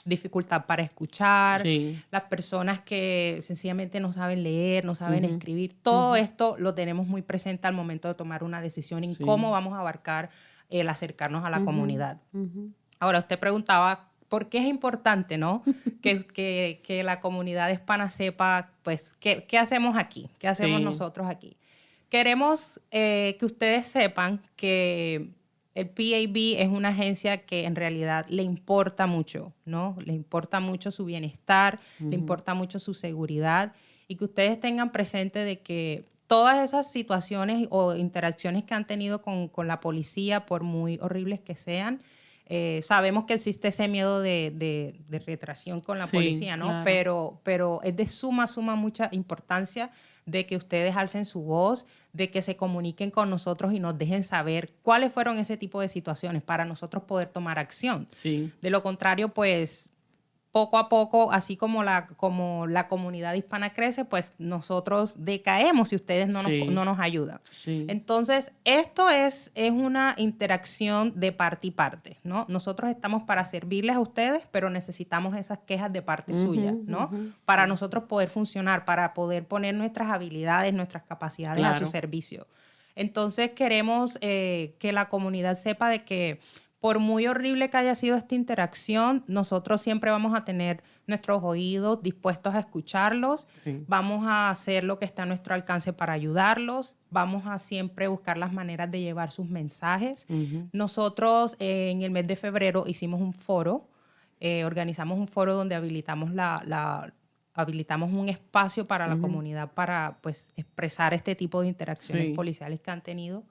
Speaker 4: dificultad para escuchar, las personas que sencillamente no saben leer, no saben escribir. Todo esto lo tenemos muy presente al momento de tomar una decisión en cómo vamos a abarcar el acercarnos a la comunidad. Ahora, usted preguntaba, ¿por qué es importante, no? que la comunidad hispana sepa, pues, qué hacemos aquí, qué hacemos nosotros aquí. Queremos que ustedes sepan que el PAB es una agencia que en realidad le importa mucho, ¿no? Le importa mucho su bienestar, le importa mucho su seguridad, y que ustedes tengan presente de que todas esas situaciones o interacciones que han tenido con la policía, por muy horribles que sean, sabemos que existe ese miedo de retracción con la policía, ¿no? Claro. Pero es de mucha importancia de que ustedes alcen su voz, de que se comuniquen con nosotros y nos dejen saber cuáles fueron ese tipo de situaciones para nosotros poder tomar acción. Sí. De lo contrario, pues, poco a poco, así como la comunidad hispana crece, pues nosotros decaemos si ustedes no nos ayudan. Sí. Entonces, esto es una interacción de parte y parte, ¿no? Nosotros estamos para servirles a ustedes, pero necesitamos esas quejas de parte suya, ¿no? Para nosotros poder funcionar, para poder poner nuestras habilidades, nuestras capacidades a su servicio. Entonces, queremos que la comunidad sepa de que por muy horrible que haya sido esta interacción, nosotros siempre vamos a tener nuestros oídos dispuestos a escucharlos. Sí. Vamos a hacer lo que está a nuestro alcance para ayudarlos. Vamos a siempre buscar las maneras de llevar sus mensajes. Nosotros en el mes de febrero hicimos un foro, organizamos un foro donde habilitamos habilitamos un espacio para la comunidad para, pues, expresar este tipo de interacciones policiales que han tenido.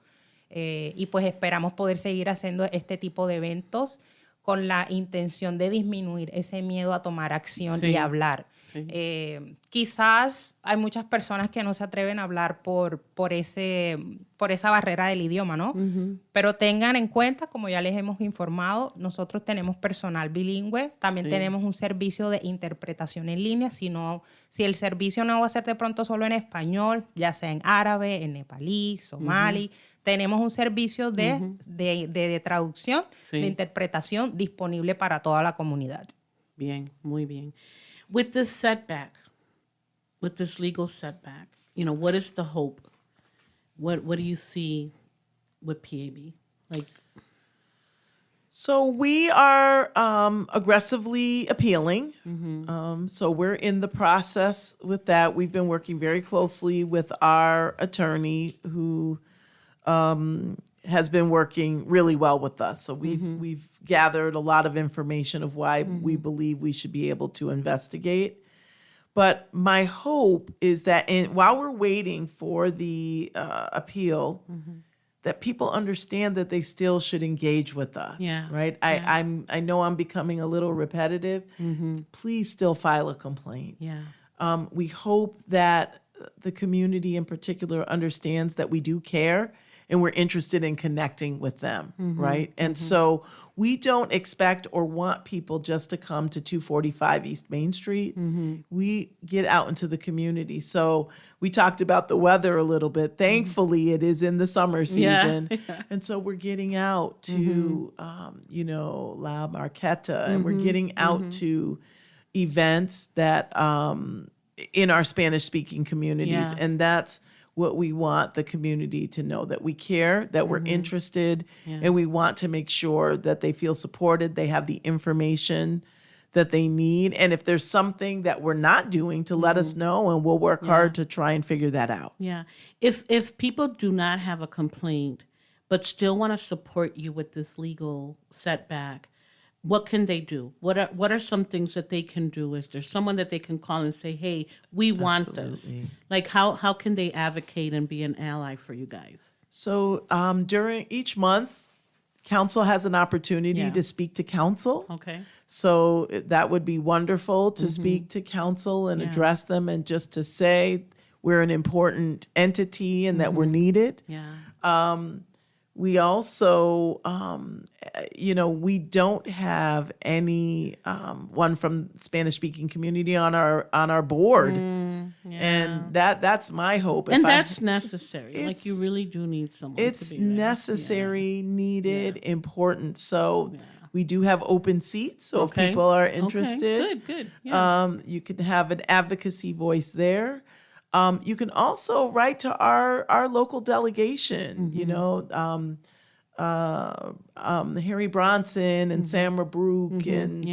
Speaker 4: Y pues esperamos poder seguir haciendo este tipo de eventos con la intención de disminuir ese miedo a tomar acción y hablar. Sí. Quizás hay muchas personas que no se atreven a hablar por esa barrera del idioma, ¿no? Pero tengan en cuenta, como ya les hemos informado, nosotros tenemos personal bilingüe, también tenemos un servicio de interpretación en línea. Si el servicio no va a ser de pronto solo en español, ya sea en árabe, en nepalí, somalí, tenemos un servicio de traducción, de interpretación disponible para toda la comunidad.
Speaker 2: Bien, muy bien. With this setback, with this legal setback, what is the hope? What do you see with PAB?
Speaker 3: So we are aggressively appealing. So we're in the process with that. We've been working very closely with our attorney who has been working really well with us. So we've gathered a lot of information of why we believe we should be able to investigate. But my hope is that while we're waiting for the appeal, that people understand that they still should engage with us. Yeah. Right? Yeah. I know I'm becoming a little repetitive. Please still file a complaint. Yeah. We hope that the community in particular understands that we do care and we're interested in connecting with them, right? And so we don't expect or want people just to come to 245 East Main Street. We get out into the community. So we talked about the weather a little bit. Thankfully, it is in the summer season. Yeah. And so we're getting out to, La Marqueta, and we're getting out to events that in our Spanish-speaking communities. Yeah. And that's what we want the community to know, that we care, that we're interested, and we want to make sure that they feel supported, they have the information that they need. And if there's something that we're not doing, to let us know, and we'll work hard to try and figure that out.
Speaker 2: Yeah. If people do not have a complaint, but still want to support you with this legal setback, what can they do? What are some things that they can do? Is there someone that they can call and say, hey, we want this? Like, how can they advocate and be an ally for you guys?
Speaker 3: So during each month, council has an opportunity to speak to council. Okay. So that would be wonderful to speak to council and address them, and just to say we're an important entity and that we're needed. Yeah. We also, we don't have any one from Spanish-speaking community on our board, and that's my hope.
Speaker 2: And that's necessary. Like you really do need someone.
Speaker 3: It's
Speaker 2: to be there.
Speaker 3: necessary, needed, important. So we do have open seats. So if people are interested,
Speaker 2: good. Yeah.
Speaker 3: You can have an advocacy voice there. You can also write to our local delegation, Harry Bronson and Sam Mabrook, and,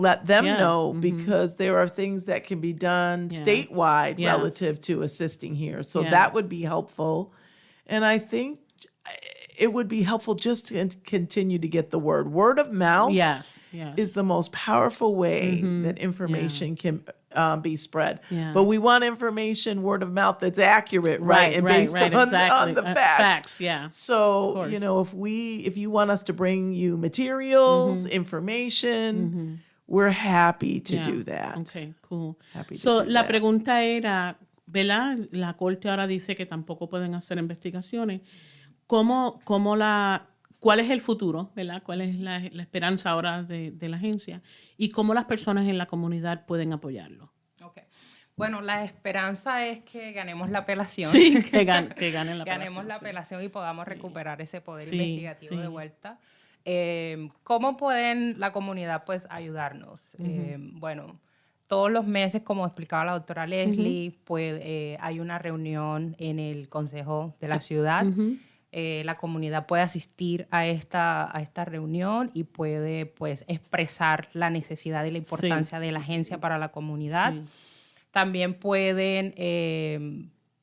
Speaker 3: let them know, because there are things that can be done statewide relative to assisting here. So that would be helpful. And I think it would be helpful just to continue to get the word. Word of mouth is the most powerful way that information can be spread. Yeah. But we want information, word of mouth, that's accurate, right? And based on the facts.
Speaker 2: Yeah.
Speaker 3: So, if you want us to bring you materials, information, we're happy to do that.
Speaker 2: Okay, cool.
Speaker 3: Happy
Speaker 2: so,
Speaker 3: to do
Speaker 2: la
Speaker 3: that.
Speaker 2: pregunta era, ¿verdad? La Corte ahora dice que tampoco pueden hacer investigaciones. ¿Cuál es el futuro, ¿verdad? ¿Cuál es la esperanza ahora de la agencia? Y cómo las personas en la comunidad pueden apoyarlo.
Speaker 4: Okay. Bueno, la esperanza es que ganemos la apelación.
Speaker 2: Sí, que ganen la apelación.
Speaker 4: Ganemos la apelación y podamos recuperar ese poder investigativo de vuelta. ¿Cómo pueden la comunidad pues ayudarnos? Bueno, todos los meses, como explicaba la doctora Leslie, hay una reunión en el Consejo de la Ciudad. La comunidad puede asistir a esta reunión y puede pues expresar la necesidad y la importancia de la agencia para la comunidad. Sí. También pueden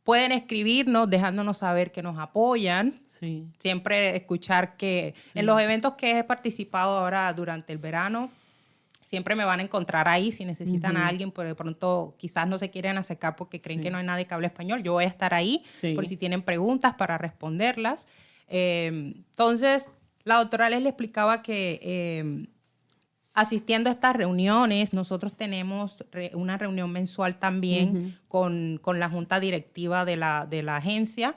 Speaker 4: escribirnos dejándonos saber que nos apoyan. Sí. Siempre escuchar que en los eventos que he participado ahora durante el verano, siempre me van a encontrar ahí si necesitan a alguien, pero de pronto quizás no se quieren acercar porque creen que no hay nadie que hable español. Yo voy a estar ahí por si tienen preguntas para responderlas. Entonces, la doctora les explicaba que asistiendo a estas reuniones, nosotros tenemos una reunión mensual también con la junta directiva de la agencia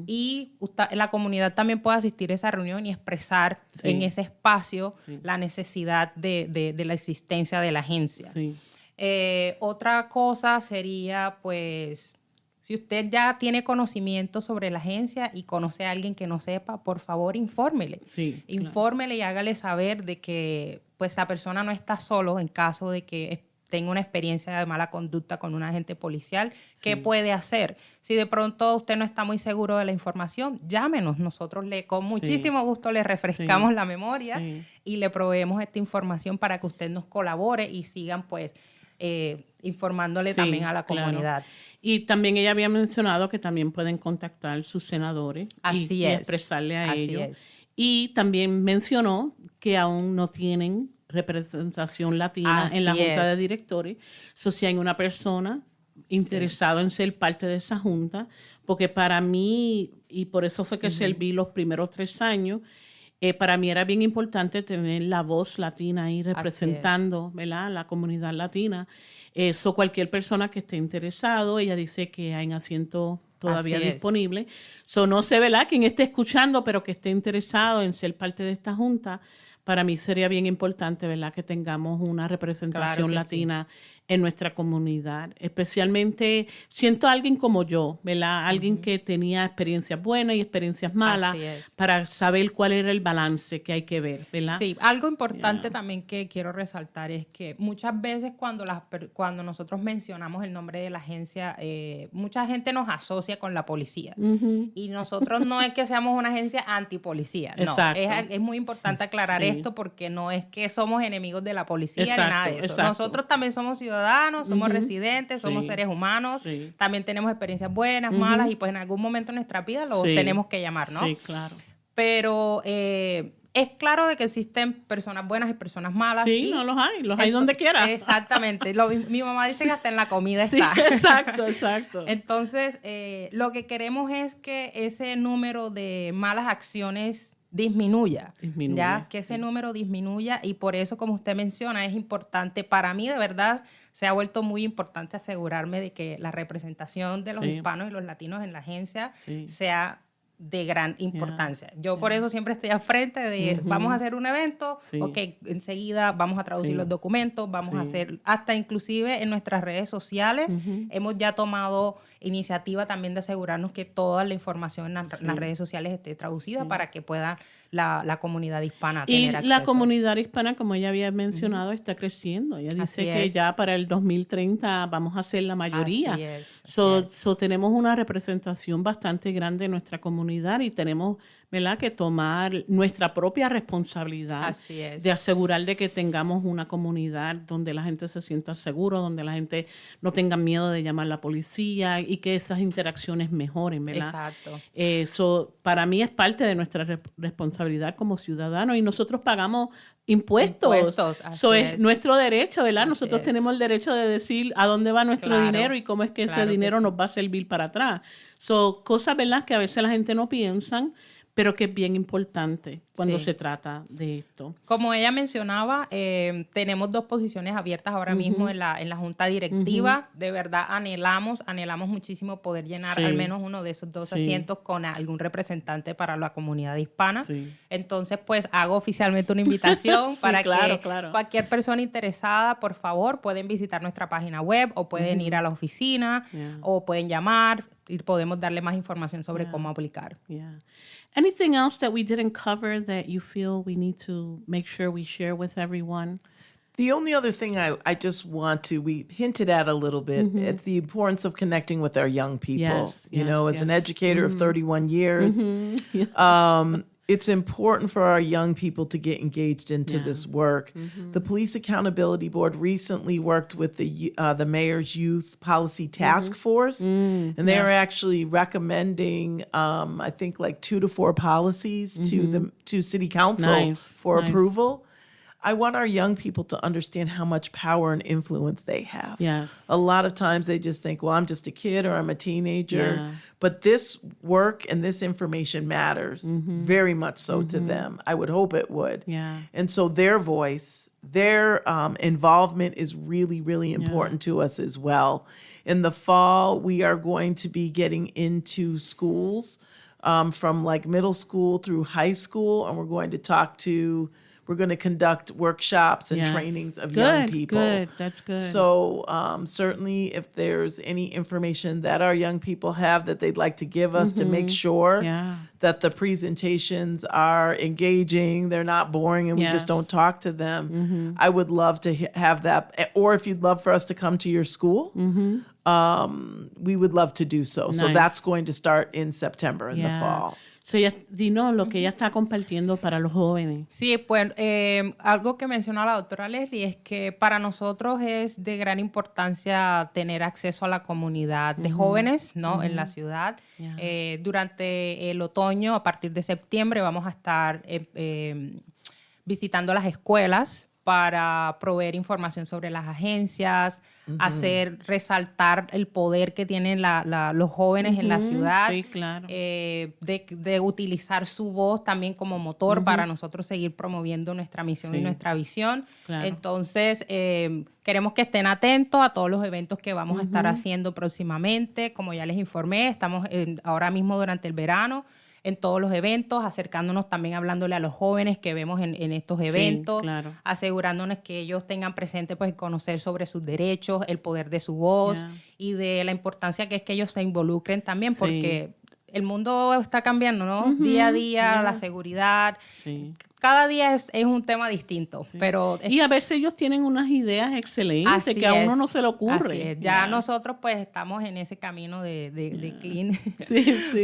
Speaker 4: y la comunidad también puede asistir a esa reunión y expresar en ese espacio la necesidad de la existencia de la agencia. Sí. Otra cosa sería, pues, si usted ya tiene conocimiento sobre la agencia y conoce a alguien que no sepa, por favor, infórmele. Sí, infórmele y hágale saber de que pues la persona no está solo en caso de que tenga una experiencia de mala conducta con un agente policial. ¿Qué puede hacer? Si de pronto usted no está muy seguro de la información, llámenos. Nosotros con muchísimo gusto le refrescamos la memoria y le proveemos esta información para que usted nos colabore y sigan pues informándole también a la comunidad.
Speaker 2: Y también ella había mencionado que también pueden contactar sus senadores y expresarle a ellos. Y también mencionó que aún no tienen representación latina en la Junta de Directores. Si hay una persona interesada en ser parte de esa junta, porque para mí, y por eso fue que serví los primeros 3 años, para mí era bien importante tener la voz latina ahí representando, ¿verdad?, la comunidad latina. Cualquier persona que esté interesado, ella dice que hay asientos todavía disponibles. No sé, ¿verdad?, quien esté escuchando, pero que esté interesado en ser parte de esta junta, para mí sería bien importante, ¿verdad?, que tengamos una representación latina en nuestra comunidad. Especialmente, siento a alguien como yo, ¿verdad? Alguien que tenía experiencias buenas y experiencias malas para saber cuál era el balance que hay que ver, ¿verdad?
Speaker 4: Sí, algo importante también que quiero resaltar es que muchas veces cuando nosotros mencionamos el nombre de la agencia, mucha gente nos asocia con la policía. Y nosotros no es que seamos una agencia antipolicía, no. Es muy importante aclarar esto porque no es que somos enemigos de la policía ni nada de eso. Nosotros también somos ciudadanos, somos residentes, somos seres humanos, también tenemos experiencias buenas, malas, y pues en algún momento de nuestra vida lo tenemos que llamar, ¿no?
Speaker 2: Sí, claro.
Speaker 4: Pero es claro de que existen personas buenas y personas malas.
Speaker 2: Sí, no los hay donde quiera.
Speaker 4: Exactamente. Mi mamá dice que hasta en la comida está.
Speaker 2: Exacto.
Speaker 4: Entonces, lo que queremos es que ese número de malas acciones disminuya, ¿ya? Que ese número disminuya, y por eso, como usted menciona, es importante, para mí de verdad se ha vuelto muy importante asegurarme de que la representación de los hispanos y los latinos en la agencia sea de gran importancia. Yo por eso siempre estoy al frente de vamos a hacer un evento, ok, enseguida vamos a traducir los documentos, vamos a hacer, hasta inclusive en nuestras redes sociales, hemos ya tomado iniciativa también de asegurarnos que toda la información en las redes sociales esté traducida para que pueda la comunidad hispana tener acceso.
Speaker 2: Y la comunidad hispana, como ella había mencionado, está creciendo. Ella dice que ya para el 2030 vamos a ser la mayoría.
Speaker 4: Así es.
Speaker 2: So tenemos una representación bastante grande de nuestra comunidad y tenemos, ¿verdad?, que tomar nuestra propia responsabilidad de asegurar de que tengamos una comunidad donde la gente se sienta seguro, donde la gente no tenga miedo de llamar a la policía y que esas interacciones mejoren, ¿verdad? Exacto. Para mí es parte de nuestra responsabilidad como ciudadanos y nosotros pagamos impuestos. Eso es nuestro derecho, ¿verdad? Nosotros tenemos el derecho de decir a dónde va nuestro dinero y cómo es que ese dinero nos va a servir para atrás. Cosas, ¿verdad?, que a veces la gente no piensa, pero que es bien importante cuando se trata de esto.
Speaker 4: Como ella mencionaba, tenemos 2 posiciones abiertas ahora mismo en la junta directiva. De verdad anhelamos muchísimo poder llenar al menos uno de esos 2 asientos con algún representante para la comunidad hispana. Entonces, pues hago oficialmente una invitación para que cualquier persona interesada, por favor, pueden visitar nuestra página web o pueden ir a la oficina o pueden llamar y podemos darle más información sobre cómo aplicar.
Speaker 2: Anything else that we didn't cover that you feel we need to make sure we share with everyone?
Speaker 3: The only other thing I just want to, we hinted at a little bit, it's the importance of connecting with our young people. You know, as an educator of 31 years, it's important for our young people to get engaged into this work. The Police Accountability Board recently worked with the Mayor's Youth Policy Task Force, and they are actually recommending, I think, like 2 to 4 policies to City Council for approval. I want our young people to understand how much power and influence they have. A lot of times they just think, well, I'm just a kid or I'm a teenager. But this work and this information matters very much so to them. I would hope it would. And so their voice, their involvement is really, really important to us as well. In the fall, we are going to be getting into schools from like middle school through high school, and we're going to conduct workshops and trainings of young people.
Speaker 2: Good, that's good.
Speaker 3: So certainly if there's any information that our young people have that they'd like to give us to make sure that the presentations are engaging, they're not boring, and we just don't talk to them, I would love to have that. Or if you'd love for us to come to your school, we would love to do so. So that's going to start in September, in the fall.
Speaker 2: So dinos lo que ella está compartiendo para los jóvenes.
Speaker 4: Sí, pues algo que mencionó la doctora Leslie es que para nosotros es de gran importancia tener acceso a la comunidad de jóvenes, ¿no? En la ciudad. Durante el otoño, a partir de septiembre, vamos a estar visitando las escuelas para proveer información sobre las agencias, hacer resaltar el poder que tienen los jóvenes en la ciudad, de utilizar su voz también como motor para nosotros seguir promoviendo nuestra misión y nuestra visión. Entonces, queremos que estén atentos a todos los eventos que vamos a estar haciendo próximamente. Como ya les informé, estamos ahora mismo durante el verano en todos los eventos, acercándonos también, hablándole a los jóvenes que vemos en estos eventos, asegurándonos que ellos tengan presente, pues, conocer sobre sus derechos, el poder de su voz y de la importancia que es que ellos se involucren también, porque el mundo está cambiando, ¿no? Día a día, la seguridad. Cada día es un tema distinto. Pero
Speaker 2: y a veces ellos tienen unas ideas excelentes que a uno no se le ocurre.
Speaker 4: Ya nosotros pues estamos en ese camino de clean.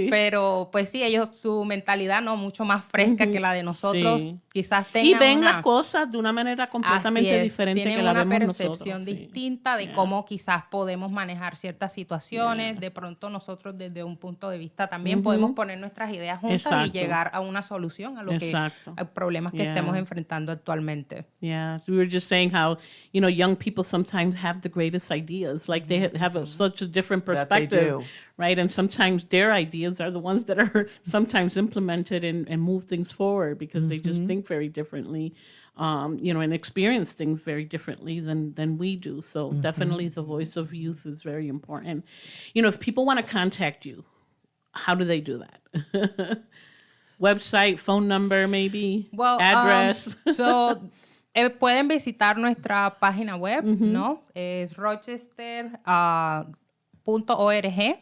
Speaker 4: Pero pues sí, ellos, su mentalidad no mucho más fresca que la de nosotros. Quizás tengan
Speaker 2: y ven las cosas de una manera completamente diferente que la vemos nosotros.
Speaker 4: Tienen una percepción distinta de cómo quizás podemos manejar ciertas situaciones. De pronto nosotros desde un punto de vista también podemos poner nuestras ideas juntas y llegar a una solución a lo que problemas que estemos enfrentando actualmente.
Speaker 2: We were just saying how, you know, young people sometimes have the greatest ideas. Like they have such a different perspective, right? And sometimes their ideas are the ones that are sometimes implemented and move things forward because they just think very differently, you know, and experience things very differently than we do. So definitely the voice of youth is very important. You know, if people want to contact you, how do they do that? Website, phone number, maybe,
Speaker 4: Well,
Speaker 2: address.
Speaker 4: Pueden visitar nuestra página web, ¿no? Es rochester.org.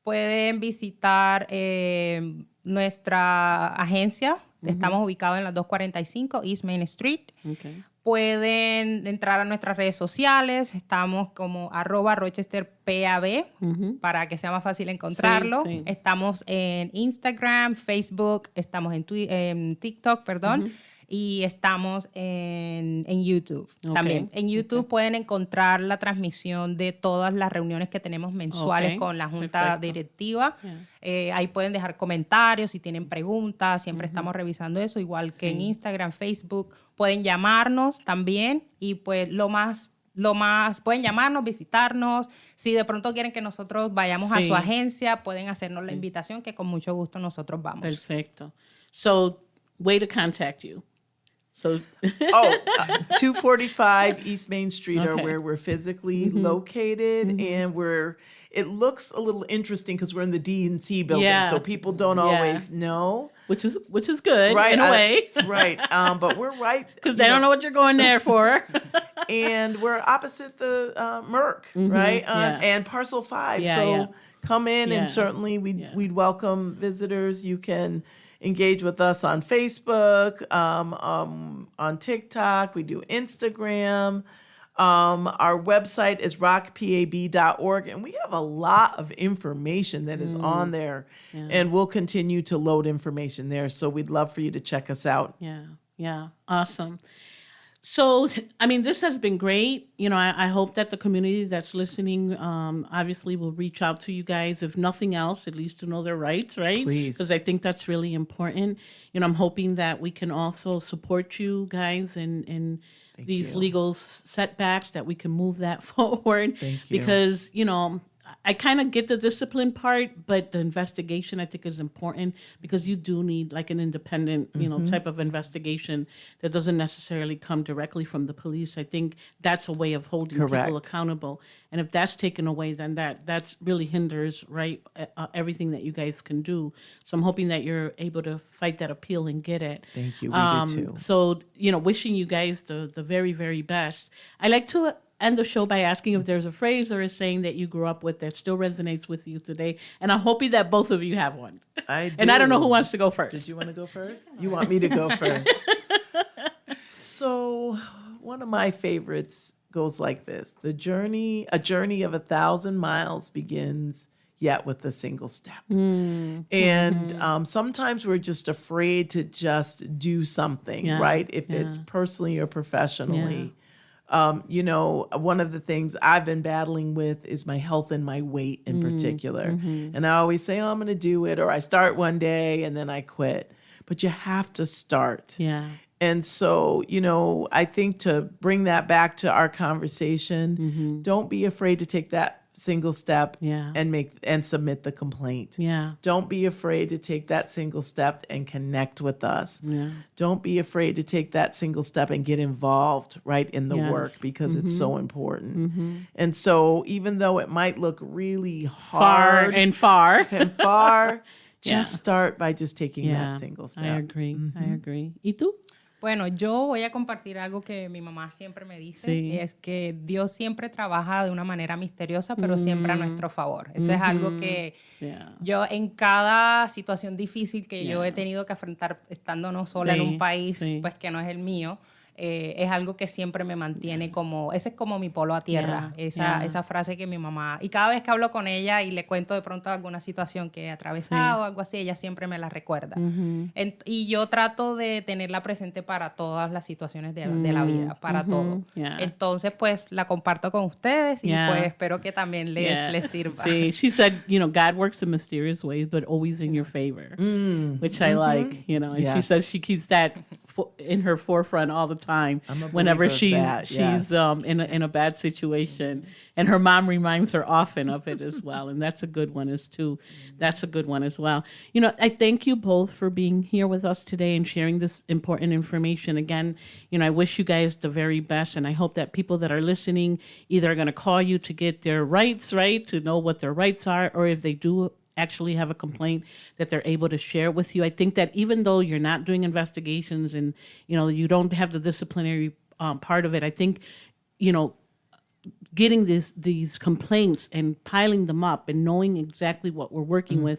Speaker 4: Pueden visitar nuestra agencia. Estamos ubicados en la 245 East Main Street.
Speaker 2: Okay.
Speaker 4: Pueden entrar a nuestras redes sociales. Estamos como @RochesterPAB para que sea más fácil encontrarlo.
Speaker 2: Sí.
Speaker 4: Estamos en Instagram, Facebook, estamos en TikTok, perdón. Y estamos en YouTube también. En YouTube pueden encontrar la transmisión de todas las reuniones que tenemos mensuales con la Junta Directiva. Ahí pueden dejar comentarios si tienen preguntas. Siempre estamos revisando eso, igual que en Instagram, Facebook. Pueden llamarnos también y pues lo más pueden llamarnos, visitarnos. Si de pronto quieren que nosotros vayamos a su agencia, pueden hacernos la invitación que con mucho gusto nosotros vamos.
Speaker 2: Perfecto. So, way to contact you. So
Speaker 3: 245 East Main Street are where we're physically located, and it looks a little interesting because we're in the D&C building, so people don't always know.
Speaker 2: Which is good, right, in a way.
Speaker 3: Right, but we're right.
Speaker 2: Because they don't know what you're going there for.
Speaker 3: And we're opposite the Merck, right? And Parcel 5. Come in, and certainly we'd welcome visitors. You can engage with us on Facebook, on TikTok. We do Instagram. Our website is rockpab.org, and we have a lot of information that is on there, and we'll continue to load information there. So we'd love for you to check us out.
Speaker 2: Yeah, awesome. So, I mean, this has been great. You know, I hope that the community that's listening obviously will reach out to you guys, if nothing else, at least to know their rights, right?
Speaker 3: Please.
Speaker 2: Because I think that's really important. You know, I'm hoping that we can also support you guys in these legal setbacks, that we can move that forward.
Speaker 3: Thank you.
Speaker 2: Because, you know, I kind of get the discipline part, but the investigation I think is important, because you do need like an independent, you know, type of investigation that doesn't necessarily come directly from the police. I think that's a way of holding people accountable. And if that's taken away, then that's really hinders, right, everything that you guys can do. So I'm hoping that you're able to fight that appeal and get it.
Speaker 3: Thank you. We do too.
Speaker 2: So, you know, wishing you guys the very, very best. I like to end the show by asking if there's a phrase or a saying that you grew up with that still resonates with you today. And I'm hoping that both of you have one.
Speaker 3: I do.
Speaker 2: And I don't know who wants to go first.
Speaker 3: Did you want to go first? You want me to go first? So one of my favorites goes like this. A journey of 1,000 miles begins yet with a single step. And sometimes we're just afraid to just do something, right? If it's personally or professionally. You know, one of the things I've been battling with is my health and my weight in particular. And I always say, I'm going to do it, or I start one day and then I quit. But you have to start. And so, you know, I think to bring that back to our conversation, don't be afraid to take that single step and submit the complaint. Don't be afraid to take that single step and connect with us. Don't be afraid to take that single step and get involved right in the work, because it's so important. And so even though it might look really hard
Speaker 2: far,
Speaker 3: just start by just taking that single step.
Speaker 2: I agree. ¿Y tú?
Speaker 4: Bueno, yo voy a compartir algo que mi mamá siempre me dice, y es que Dios siempre trabaja de una manera misteriosa, pero siempre a nuestro favor. Eso es algo que yo en cada situación difícil que yo he tenido que afrontar estando no sola en un país pues que no es el mío, es algo que siempre me mantiene como, ese es como mi polo a tierra, esa frase que mi mamá, y cada vez que hablo con ella y le cuento de pronto alguna situación que he atravesado o algo así, ella siempre me la recuerda. Y yo trato de tenerla presente para todas las situaciones de la vida, para todo. Entonces, pues, la comparto con ustedes y pues espero que también les sirva.
Speaker 2: Sí, she said, you know, God works in mysterious ways, but always in your favor, which I like, you know, and she says she keeps that in her forefront all the time whenever she's in a bad situation, and her mom reminds her often of it as well, and that's a good one as well. You know, I thank you both for being here with us today and sharing this important information. Again, you know, I wish you guys the very best, and I hope that people that are listening either are going to call you to get their rights right, to know what their rights are, or if they do actually have a complaint, that they're able to share with you. I think that even though you're not doing investigations and, you don't have the disciplinary part of it, I think, getting these complaints and piling them up and knowing exactly what we're working with,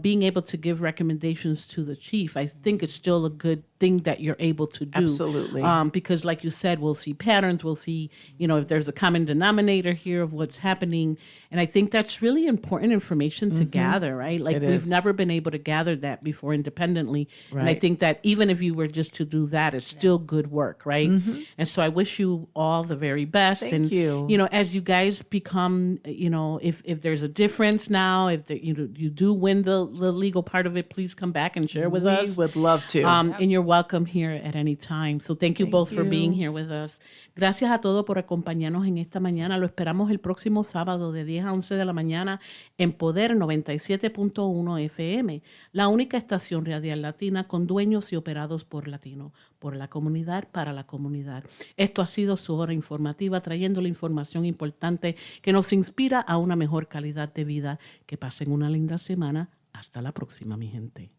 Speaker 2: being able to give recommendations to the chief, I think it's still a good thing that you're able to do.
Speaker 3: Absolutely.
Speaker 2: Because like you said, we'll see patterns, we'll see, if there's a common denominator here of what's happening. And I think that's really important information to gather, right? Like we've never been able to gather that before independently. Right. And I think that even if you were just to do that, it's still good work, right? And so I wish you all the very best.
Speaker 3: Thank you.
Speaker 2: As you guys become, if there's a difference now, if you do win the legal part of it, please come back and share with us.
Speaker 3: We would love to.
Speaker 2: And you're welcome here at any time. So thank you both for being here with us. Gracias a todos por acompañarnos en esta mañana. Lo esperamos el próximo sábado de 10 a 11 de la mañana en Poder 97.1 FM, la única estación radial latina con dueños y operados por latinos, por la comunidad, para la comunidad. Esto ha sido su hora informativa, trayendo la información importante que nos inspira a una mejor calidad de vida. Que pasen una linda semana. Hasta la próxima, mi gente.